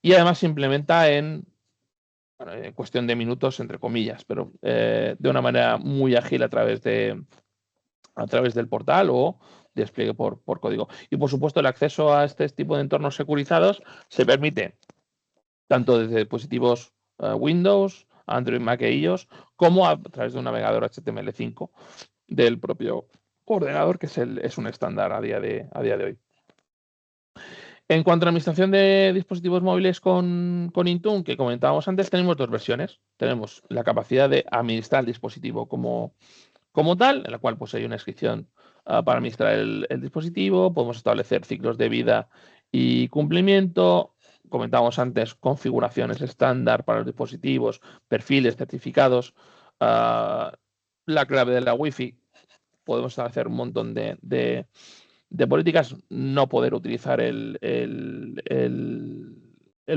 y además se implementa en cuestión de minutos, entre comillas, pero de una manera muy ágil a través del portal o despliegue por código. Y por supuesto, el acceso a este tipo de entornos securizados se permite tanto desde dispositivos Windows, Android, Mac e iOS, como a través de un navegador HTML5 del propio ordenador, que es un estándar a día de hoy. En cuanto a la administración de dispositivos móviles con Intune, que comentábamos antes, tenemos dos versiones. Tenemos la capacidad de administrar el dispositivo como tal, en la cual pues hay una inscripción para administrar el dispositivo. Podemos establecer ciclos de vida y cumplimiento. Comentábamos antes configuraciones estándar para los dispositivos, perfiles, certificados, la clave de la Wi-Fi. Podemos hacer un montón de políticas, no poder utilizar el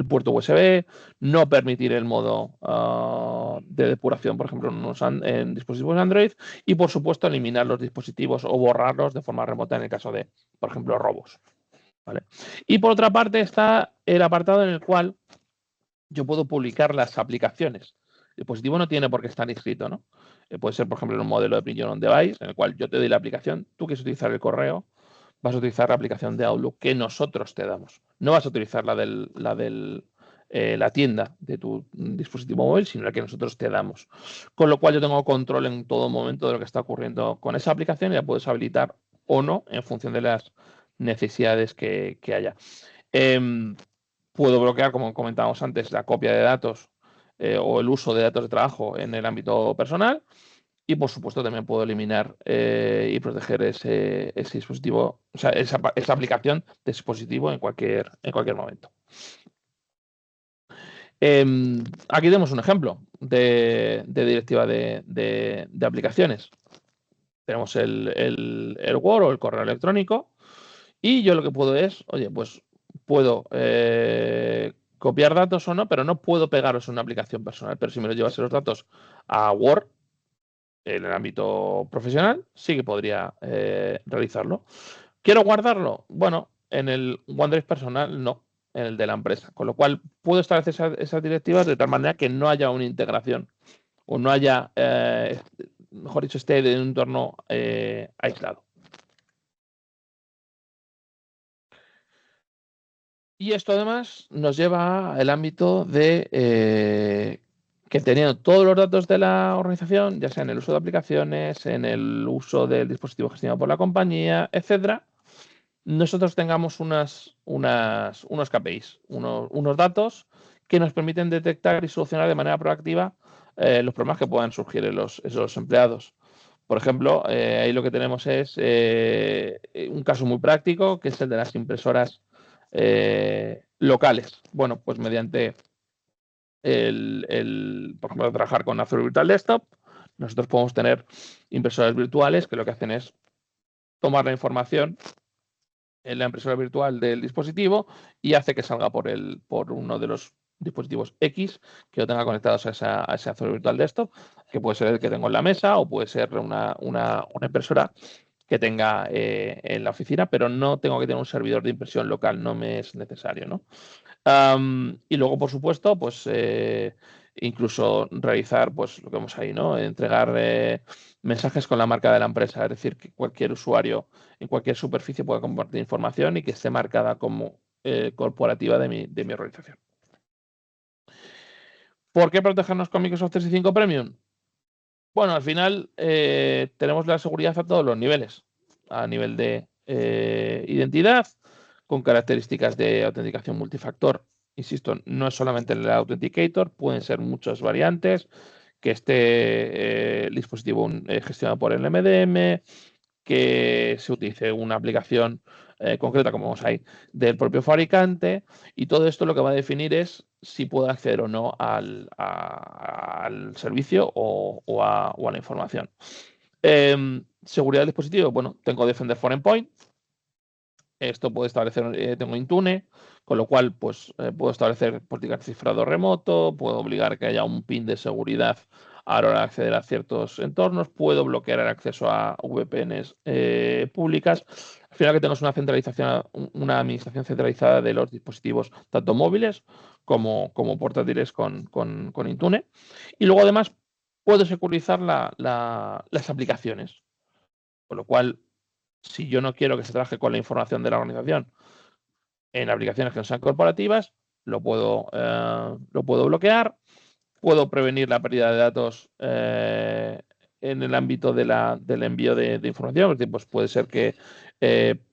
puerto USB, no permitir el modo de depuración, por ejemplo, en dispositivos Android, y por supuesto eliminar los dispositivos o borrarlos de forma remota en el caso de, por ejemplo, robos. ¿Vale? Y por otra parte está el apartado en el cual yo puedo publicar las aplicaciones. El dispositivo no tiene por qué estar inscrito, ¿no? Puede ser, por ejemplo, en un modelo de print on device, en el cual yo te doy la aplicación, tú quieres utilizar el correo, vas a utilizar la aplicación de Outlook que nosotros te damos. No vas a utilizar la del la tienda de tu dispositivo móvil, sino la que nosotros te damos. Con lo cual yo tengo control en todo momento de lo que está ocurriendo con esa aplicación y la puedes habilitar o no en función de las necesidades que haya. Puedo bloquear, como comentábamos antes, la copia de datos o el uso de datos de trabajo en el ámbito personal. Y por supuesto también puedo eliminar y proteger ese dispositivo, o sea, esa aplicación de dispositivo en cualquier momento. Aquí tenemos un ejemplo de directiva de aplicaciones. Tenemos el Word o el correo electrónico y yo lo que puedo es, oye, pues puedo copiar datos o no, pero no puedo pegaros en una aplicación personal. Pero si me los llevas los datos a Word, en el ámbito profesional, sí que podría realizarlo. ¿Quiero guardarlo? Bueno, en el OneDrive personal no, en el de la empresa. Con lo cual, puedo establecer esas directivas de tal manera que no haya una integración o no haya, mejor dicho, esté en un entorno aislado. Y esto además nos lleva al ámbito de que teniendo todos los datos de la organización, ya sea en el uso de aplicaciones, en el uso del dispositivo gestionado por la compañía, etcétera, nosotros tengamos unos KPIs, unos datos que nos permiten detectar y solucionar de manera proactiva los problemas que puedan surgir en esos empleados. Por ejemplo, ahí lo que tenemos es un caso muy práctico, que es el de las impresoras locales. Bueno, pues mediante por ejemplo, trabajar con Azure Virtual Desktop, nosotros podemos tener impresoras virtuales que lo que hacen es tomar la información en la impresora virtual del dispositivo y hace que salga por uno de los dispositivos X que lo tenga conectados a ese Azure Virtual Desktop, que puede ser el que tengo en la mesa o puede ser una impresora que tenga en la oficina, pero no tengo que tener un servidor de impresión local, no me es necesario, ¿no? Y luego, por supuesto, pues incluso realizar, pues lo que vemos ahí, ¿no? Entregar mensajes con la marca de la empresa, es decir, que cualquier usuario en cualquier superficie pueda compartir información y que esté marcada como corporativa de mi organización. ¿Por qué protegernos con Microsoft 365 Premium? Bueno, al final tenemos la seguridad a todos los niveles, a nivel de identidad, con características de autenticación multifactor. Insisto, no es solamente el Authenticator, pueden ser muchas variantes, que esté el dispositivo gestionado por el MDM, que se utilice una aplicación concreta, como vemos ahí, del propio fabricante, y todo esto lo que va a definir es si puedo acceder o no al servicio o a la información. Seguridad del dispositivo, bueno, tengo Defender for Endpoint. Esto puede establecer, tengo Intune, con lo cual pues, puedo establecer políticas de cifrado remoto, puedo obligar que haya un PIN de seguridad a la hora de acceder a ciertos entornos, puedo bloquear el acceso a VPNs públicas. Al final que tenemos una centralización, una administración centralizada de los dispositivos, tanto móviles como portátiles con Intune. Y luego además puedo securizar las aplicaciones, con lo cual si yo no quiero que se trabaje con la información de la organización en aplicaciones que no sean corporativas, lo puedo bloquear, puedo prevenir la pérdida de datos en el ámbito del envío de información. Es decir, pues puede ser que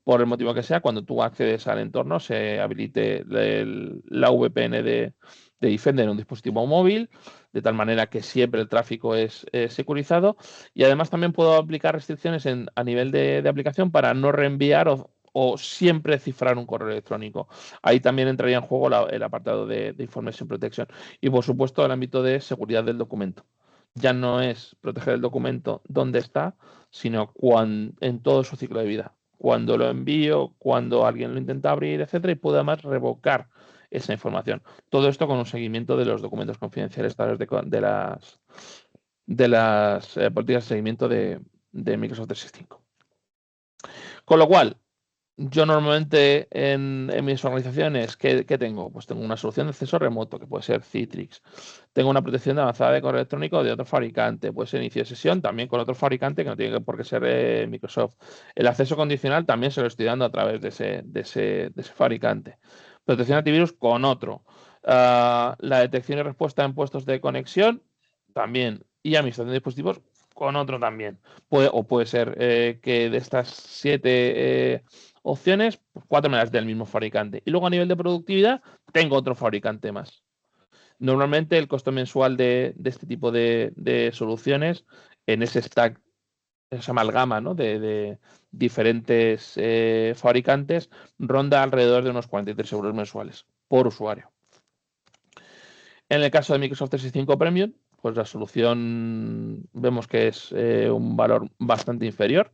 por el motivo que sea, cuando tú accedes al entorno se habilite la VPN de Defender en un dispositivo móvil, de tal manera que siempre el tráfico es securizado. Y además también puedo aplicar restricciones a nivel de aplicación para no reenviar o siempre cifrar un correo electrónico. Ahí también entraría en juego el apartado de Information Protection. Y por supuesto el ámbito de seguridad del documento. Ya no es proteger el documento donde está, sino en todo su ciclo de vida. Cuando lo envío, cuando alguien lo intenta abrir, etcétera, y puedo además revocar esa información. Todo esto con un seguimiento de los documentos confidenciales de las políticas de seguimiento de Microsoft 365. Con lo cual, yo normalmente en mis organizaciones, ¿qué tengo? Pues tengo una solución de acceso remoto, que puede ser Citrix. Tengo una protección avanzada de correo electrónico de otro fabricante. Puede ser inicio de sesión también con otro fabricante que no tiene por qué ser Microsoft. El acceso condicional también se lo estoy dando a través de ese fabricante. Protección antivirus con otro. La detección y respuesta en puestos de conexión también, y administración de dispositivos con otro también. Puede ser que de estas 7 opciones, 4 me las dé el mismo fabricante. Y luego a nivel de productividad, tengo otro fabricante más. Normalmente el costo mensual de este tipo de soluciones en ese stack, esa amalgama, ¿no?, de diferentes fabricantes, ronda alrededor de unos 43 euros mensuales por usuario. En el caso de Microsoft 365 Premium, pues la solución vemos que es un valor bastante inferior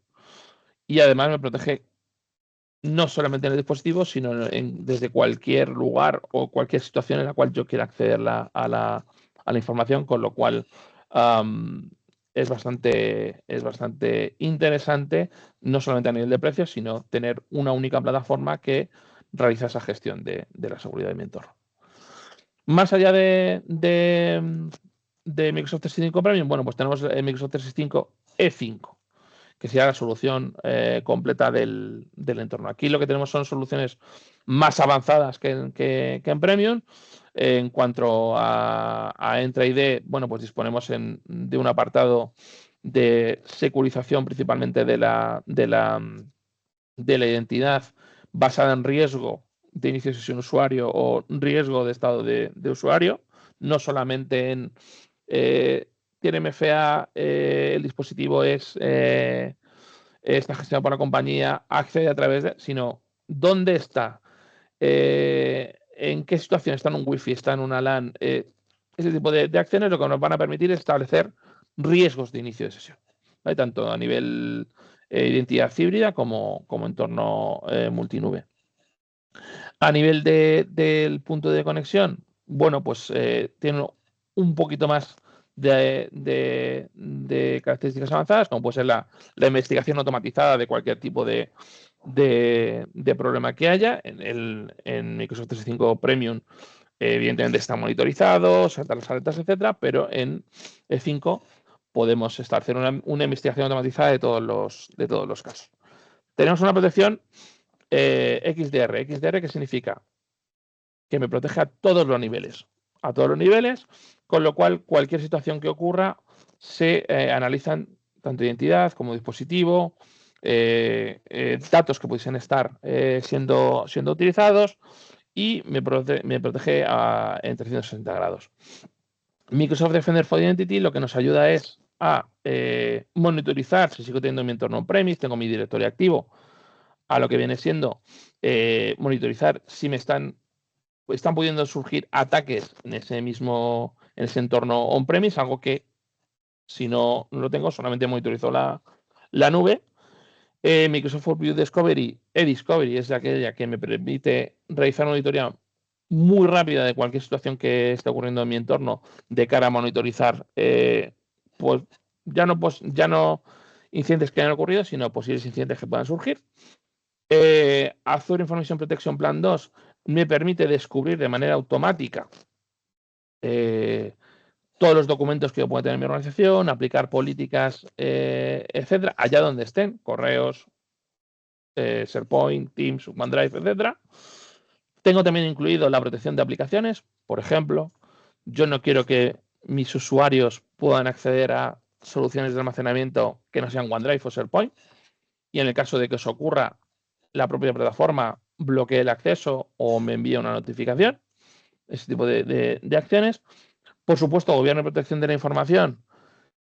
y además me protege no solamente en el dispositivo, sino desde cualquier lugar o cualquier situación en la cual yo quiera acceder a la información, con lo cual es bastante interesante, no solamente a nivel de precios, sino tener una única plataforma que realiza esa gestión de la seguridad de mi entorno. Más allá de Microsoft 365 Premium, bueno, pues tenemos Microsoft 365 E5, que sería la solución completa del entorno. Aquí lo que tenemos son soluciones más avanzadas que en Premium. En cuanto a Entra ID, bueno, pues disponemos de un apartado de securización principalmente de la identidad basada en riesgo de inicio de sesión usuario o riesgo de estado de usuario, no solamente en tiene MFA, el dispositivo está gestionado por la compañía, accede a través de, sino dónde está, en qué situación está en un Wi-Fi, está en una LAN. Ese tipo de acciones lo que nos van a permitir es establecer riesgos de inicio de sesión, ¿vale?, tanto a nivel identidad híbrida como entorno multinube. A nivel del punto de conexión, bueno, pues tiene un poquito más de características avanzadas, como puede ser la investigación automatizada de cualquier tipo de problema que haya. En Microsoft 365 Premium, evidentemente está monitorizado, saltar las alertas, etcétera, pero en E5 podemos hacer una investigación automatizada de todos los casos. Tenemos una protección XDR. ¿XDR qué significa? Que me protege a todos los niveles, con lo cual cualquier situación que ocurra se analizan tanto identidad como dispositivo, datos que pudiesen estar siendo utilizados, y me protege en 360 grados. Microsoft Defender for Identity lo que nos ayuda es a monitorizar si sigo teniendo mi entorno on-premise, tengo mi directorio activo, a lo que viene siendo monitorizar si están pudiendo surgir ataques en ese entorno on-premise, algo que si no lo tengo, solamente monitorizo la nube. Microsoft for View Discovery, eDiscovery, es aquella que me permite realizar una auditoría muy rápida de cualquier situación que esté ocurriendo en mi entorno, de cara a monitorizar pues ya no incidentes que hayan ocurrido, sino posibles incidentes que puedan surgir. Azure Information Protection Plan 2 me permite descubrir de manera automática todos los documentos que yo pueda tener en mi organización, aplicar políticas, etcétera, allá donde estén, correos, SharePoint, Teams, OneDrive, etcétera. Tengo también incluido la protección de aplicaciones. Por ejemplo, yo no quiero que mis usuarios puedan acceder a soluciones de almacenamiento que no sean OneDrive o SharePoint, y en el caso de que eso ocurra, la propia plataforma bloquee el acceso o me envíe una notificación. Ese tipo de acciones. Por supuesto, gobierno de protección de la información,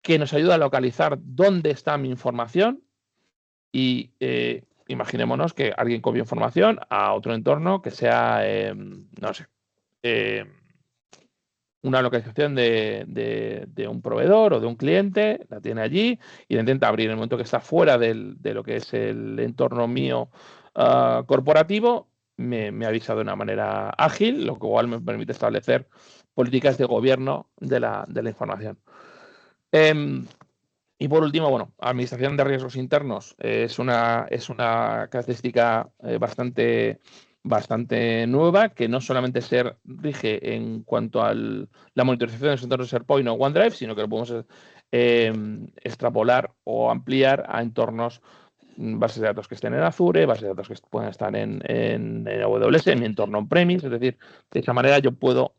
que nos ayuda a localizar dónde está mi información, y imaginémonos que alguien copia información a otro entorno que sea, no sé, una localización de un proveedor o de un cliente, la tiene allí y la intenta abrir. En el momento que está fuera de lo que es el entorno mío corporativo, me avisa de una manera ágil, lo cual me permite establecer políticas de gobierno de la información. Y por último, bueno, administración de riesgos internos es una característica bastante nueva, que no solamente se rige en cuanto a la monitorización de los entornos de SharePoint o OneDrive, sino que lo podemos extrapolar o ampliar a entornos bases de datos que estén en Azure, bases de datos que puedan estar en AWS, en mi entorno on-premise. Es decir, de esa manera yo puedo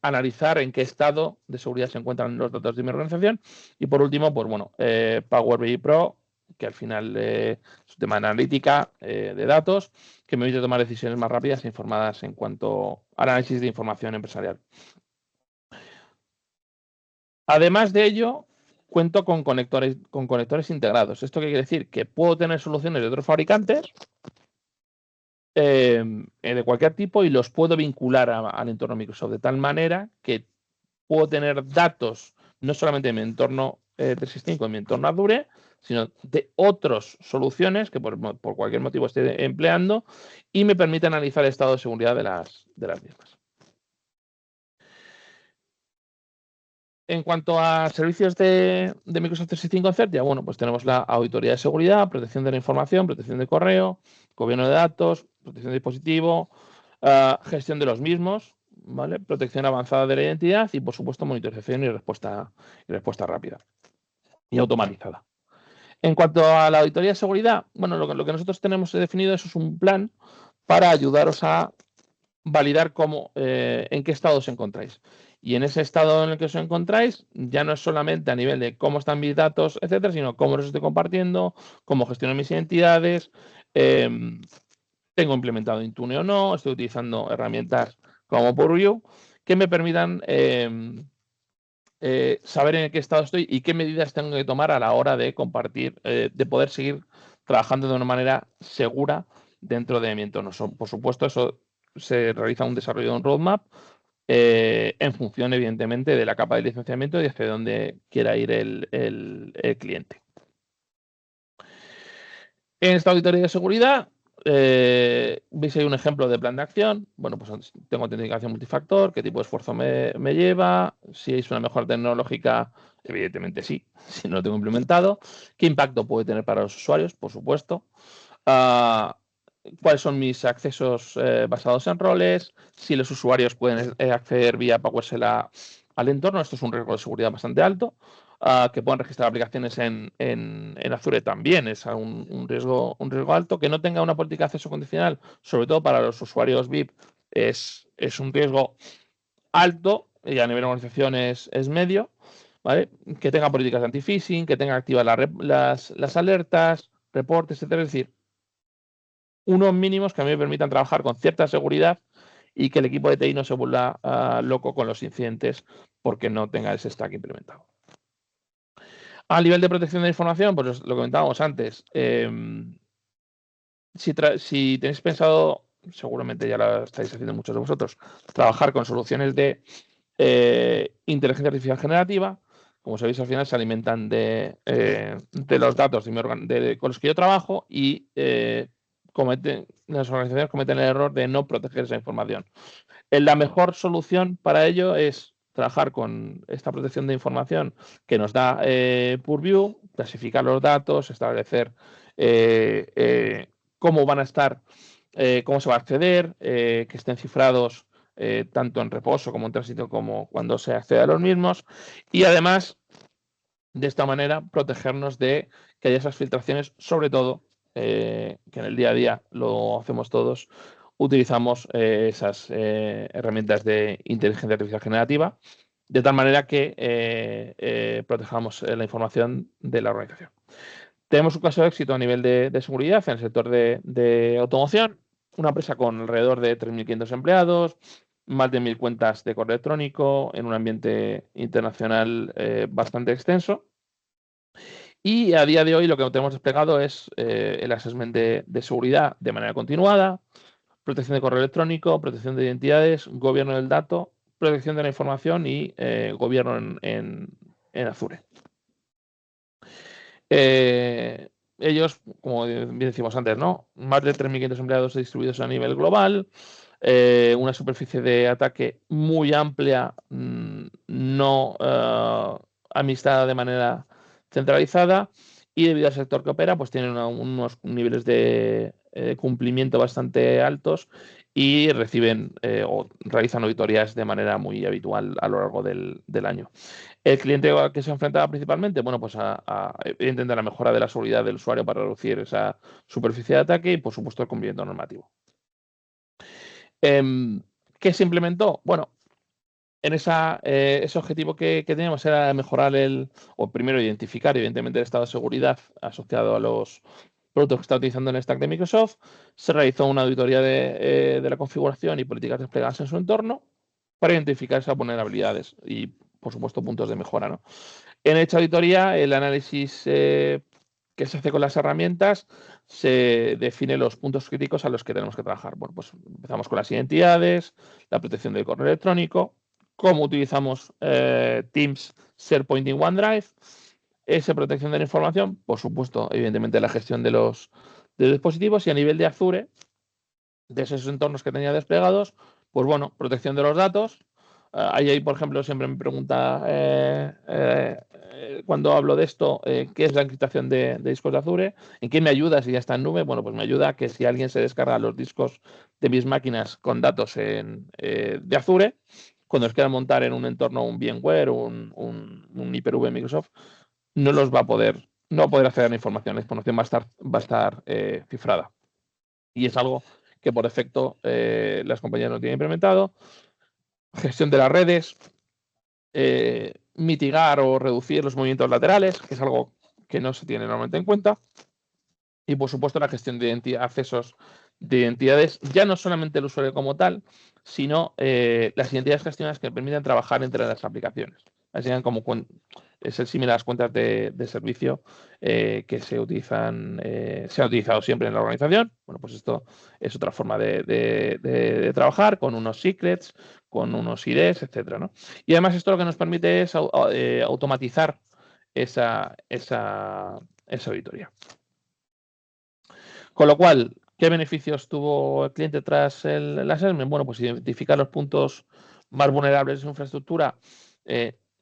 analizar en qué estado de seguridad se encuentran los datos de mi organización. Y por último, pues bueno, Power BI Pro, que al final es un tema de analítica de datos, que me permite tomar decisiones más rápidas e informadas en cuanto al análisis de información empresarial. Además de ello, cuento con conectores integrados. ¿Esto qué quiere decir? Que puedo tener soluciones de otros fabricantes de cualquier tipo y los puedo vincular al entorno Microsoft de tal manera que puedo tener datos no solamente en mi entorno 365, en mi entorno Azure, sino de otras soluciones que por cualquier motivo esté empleando y me permite analizar el estado de seguridad de las mismas. En cuanto a servicios de Microsoft 365 en Certia, bueno, pues tenemos la auditoría de seguridad, protección de la información, protección de correo, gobierno de datos, protección de dispositivo, gestión de los mismos, ¿vale? Protección avanzada de la identidad y, por supuesto, monitorización y respuesta rápida y automatizada. En cuanto a la auditoría de seguridad, bueno, lo que nosotros tenemos definido es un plan para ayudaros a validar en qué estado os encontráis. Y en ese estado en el que os encontráis, ya no es solamente a nivel de cómo están mis datos, etcétera, sino cómo los estoy compartiendo, cómo gestiono mis identidades, tengo implementado Intune o no, estoy utilizando herramientas como Purview que me permitan saber en qué estado estoy y qué medidas tengo que tomar a la hora de compartir, de poder seguir trabajando de una manera segura dentro de mi entorno. Por supuesto, eso se realiza un desarrollo de un roadmap en función, evidentemente, de la capa de licenciamiento y hacia dónde quiera ir el cliente. En esta auditoría de seguridad, veis ahí un ejemplo de plan de acción. Bueno, pues tengo autenticación multifactor, qué tipo de esfuerzo me lleva, si es una mejora tecnológica, evidentemente sí, si no lo tengo implementado, qué impacto puede tener para los usuarios, por supuesto, cuáles son mis accesos basados en roles, si los usuarios pueden acceder vía PowerShell al entorno. Esto es un riesgo de seguridad bastante alto. Que puedan registrar aplicaciones en Azure también es un riesgo alto. Que no tenga una política de acceso condicional, sobre todo para los usuarios VIP, es un riesgo alto y a nivel de organización es medio. ¿Vale? Que tenga políticas de anti-phishing, que tenga activas las alertas, reportes, etcétera. Es decir, unos mínimos que a mí me permitan trabajar con cierta seguridad y que el equipo de TI no se vuelva loco con los incidentes porque no tenga ese stack implementado. A nivel de protección de la información, pues lo comentábamos antes. Si tenéis pensado, seguramente ya lo estáis haciendo muchos de vosotros, trabajar con soluciones de inteligencia artificial generativa, como sabéis, al final se alimentan de los datos con los que yo trabajo y las organizaciones cometen el error de no proteger esa información. La mejor solución para ello es trabajar con esta protección de información que nos da Purview, clasificar los datos, establecer cómo van a estar, cómo se va a acceder, que estén cifrados tanto en reposo como en tránsito como cuando se accede a los mismos. Y además, de esta manera, protegernos de que haya esas filtraciones, sobre todo, que en el día a día lo hacemos todos, utilizamos esas herramientas de inteligencia artificial generativa, de tal manera que protejamos la información de la organización. Tenemos un caso de éxito a nivel de seguridad en el sector de automoción, una empresa con alrededor de 3.500 empleados, más de 1.000 cuentas de correo electrónico, en un ambiente internacional bastante extenso. Y a día de hoy lo que tenemos desplegado es el assessment de seguridad de manera continuada, protección de correo electrónico, protección de identidades, gobierno del dato, protección de la información y gobierno en Azure. Ellos, como bien decimos antes, ¿no? Más de 3.500 empleados distribuidos a nivel global, una superficie de ataque muy amplia, no administrada de manera centralizada, y debido al sector que opera, pues tienen unos niveles de cumplimiento bastante altos y reciben o realizan auditorías de manera muy habitual a lo largo del año. El cliente al que se enfrentaba principalmente, bueno, pues evidentemente a la mejora de la seguridad del usuario para reducir esa superficie de ataque y, por supuesto, el cumplimiento normativo. ¿Qué se implementó? Bueno, en ese objetivo que teníamos era mejorar o primero identificar, evidentemente, el estado de seguridad asociado a los productos que está utilizando en el stack de Microsoft. Se realizó una auditoría de la configuración y políticas desplegadas en su entorno para identificar esas vulnerabilidades y, por supuesto, puntos de mejora, ¿no? En esta auditoría, el análisis que se hace con las herramientas se define los puntos críticos a los que tenemos que trabajar. Bueno, pues empezamos con las identidades, la protección del correo electrónico, cómo utilizamos Teams, SharePoint y OneDrive, esa protección de la información, por supuesto, evidentemente la gestión de los dispositivos y a nivel de Azure, de esos entornos que tenía desplegados, pues bueno, protección de los datos. Ahí, por ejemplo, siempre me pregunta cuando hablo de esto, ¿qué es la encriptación de discos de Azure? ¿En qué me ayuda si ya está en nube? Bueno, pues me ayuda a que si alguien se descarga los discos de mis máquinas con datos de Azure, cuando os quieran montar en un entorno, un VMware, un Hyper-V Microsoft, no va a poder acceder a la información. La información va a estar cifrada. Y es algo que por defecto las compañías no tienen implementado. Gestión de las redes, mitigar o reducir los movimientos laterales, que es algo que no se tiene normalmente en cuenta. Y por supuesto la gestión de accesos de identidades, ya no solamente el usuario como tal, sino las identidades gestionadas que permiten trabajar entre las aplicaciones. Así como es el similar a las cuentas de servicio que se han utilizado siempre en la organización. Bueno, pues esto es otra forma de trabajar con unos secrets, con unos IDs, etcétera, ¿no? Y además esto lo que nos permite es automatizar esa auditoría. Con lo cual, ¿qué beneficios tuvo el cliente tras el assessment? Bueno, pues identificar los puntos más vulnerables de su infraestructura,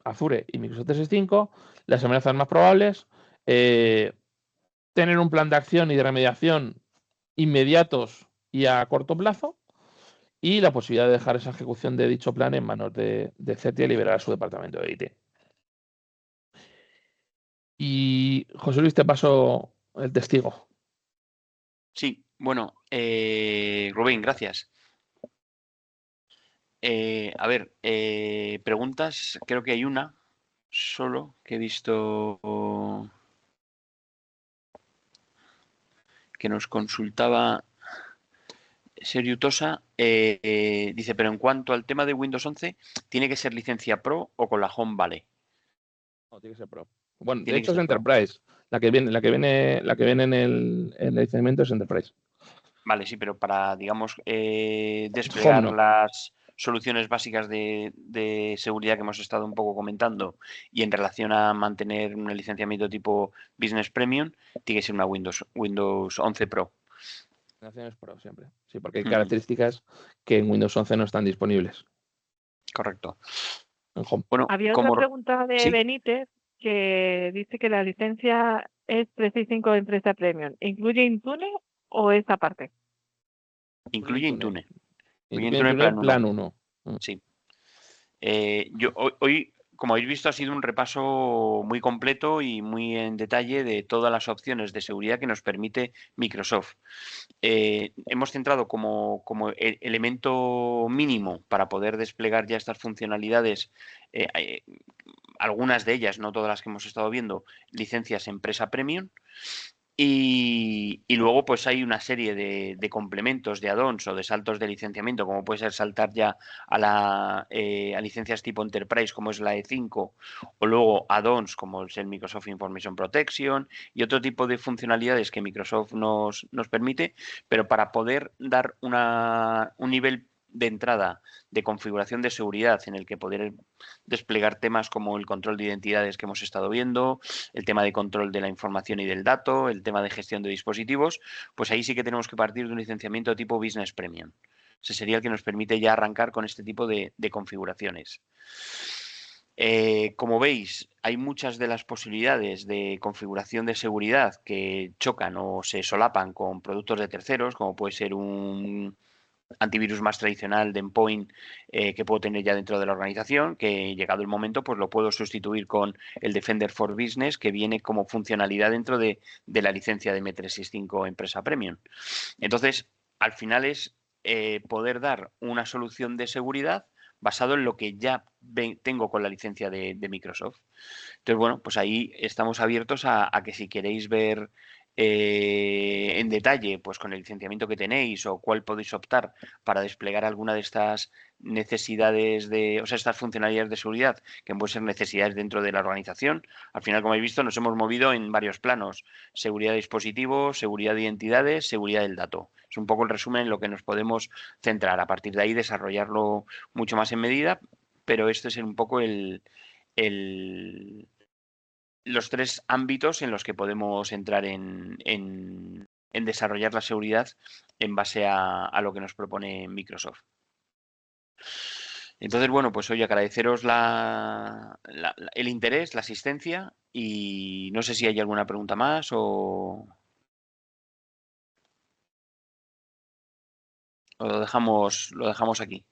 Azure y Microsoft 365, las amenazas más probables, tener un plan de acción y de remediación inmediatos y a corto plazo, y la posibilidad de dejar esa ejecución de dicho plan en manos de CERTI y liberar a su departamento de IT. Y José Luis, te paso el testigo. Sí, bueno, Rubén, gracias. A ver, preguntas, creo que hay una solo que he visto que nos consultaba Seriutosa. Dice, pero en cuanto al tema de Windows 11, ¿tiene que ser licencia Pro o con la Home vale? No, tiene que ser Pro. Bueno, de Tiene que hecho es ser Pro. Enterprise. La que viene en el licenciamiento es Enterprise. Vale, sí, pero para, digamos, Home desplegar no. las soluciones básicas de seguridad que hemos estado un poco comentando y en relación a mantener un licenciamiento tipo Business Premium, tiene que ser una Windows 11 Pro. Es Pro siempre. Sí, porque hay Ujú, características que en Windows 11 no están disponibles correcto. en Home. Bueno, Había otra como... pregunta de Sí, Benítez que dice que la licencia es 365 de empresa premium. ¿Incluye Intune o es aparte? incluye Intune. Incluye Incluye Intune Intune Plan 1. Plan 1. Sí. Yo hoy, como habéis visto, ha sido un repaso muy completo y muy en detalle de todas las opciones de seguridad que nos permite Microsoft. Hemos centrado como elemento mínimo para poder desplegar ya estas funcionalidades, algunas de ellas, no todas las que hemos estado viendo, licencias empresa premium. Y luego pues hay una serie de complementos, de add-ons o de saltos de licenciamiento, como puede ser saltar ya a licencias tipo Enterprise, como es la E5, o luego add-ons como es el Microsoft Information Protection y otro tipo de funcionalidades que Microsoft nos permite, pero para poder dar un nivel de entrada de configuración de seguridad en el que poder desplegar temas como el control de identidades que hemos estado viendo, el tema de control de la información y del dato, el tema de gestión de dispositivos, pues ahí sí que tenemos que partir de un licenciamiento tipo Business Premium. Ese sería el que nos permite ya arrancar con este tipo de configuraciones. Como veis, hay muchas de las posibilidades de configuración de seguridad que chocan o se solapan con productos de terceros, como puede ser un antivirus más tradicional de endpoint que puedo tener ya dentro de la organización, que llegado el momento pues lo puedo sustituir con el Defender for Business, que viene como funcionalidad dentro de la licencia de M365 Empresa Premium. Entonces, al final es poder dar una solución de seguridad basado en lo que ya tengo con la licencia de Microsoft. Entonces, bueno, pues ahí estamos abiertos a que si queréis ver en detalle, pues con el licenciamiento que tenéis o cuál podéis optar para desplegar alguna de estas necesidades o sea, estas funcionalidades de seguridad que pueden ser necesidades dentro de la organización. Al final, como habéis visto, nos hemos movido en varios planos: seguridad de dispositivos, seguridad de identidades, seguridad del dato. Es un poco el resumen en lo que nos podemos centrar. A partir de ahí, desarrollarlo mucho más en medida, pero este es un poco los tres ámbitos en los que podemos entrar en desarrollar la seguridad en base a lo que nos propone Microsoft. Entonces, bueno, pues hoy agradeceros el interés, la asistencia, y no sé si hay alguna pregunta más o lo dejamos aquí.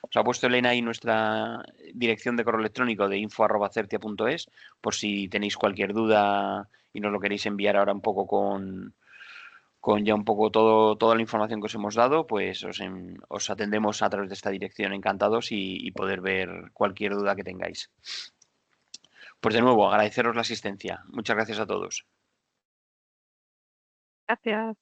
Os ha puesto Elena ahí nuestra dirección de correo electrónico de info@certia.es, por si tenéis cualquier duda y nos lo queréis enviar ahora un poco con ya un poco toda la información que os hemos dado, pues os atendemos a través de esta dirección, encantados, y poder ver cualquier duda que tengáis. Pues de nuevo, agradeceros la asistencia. Muchas gracias a todos. Gracias.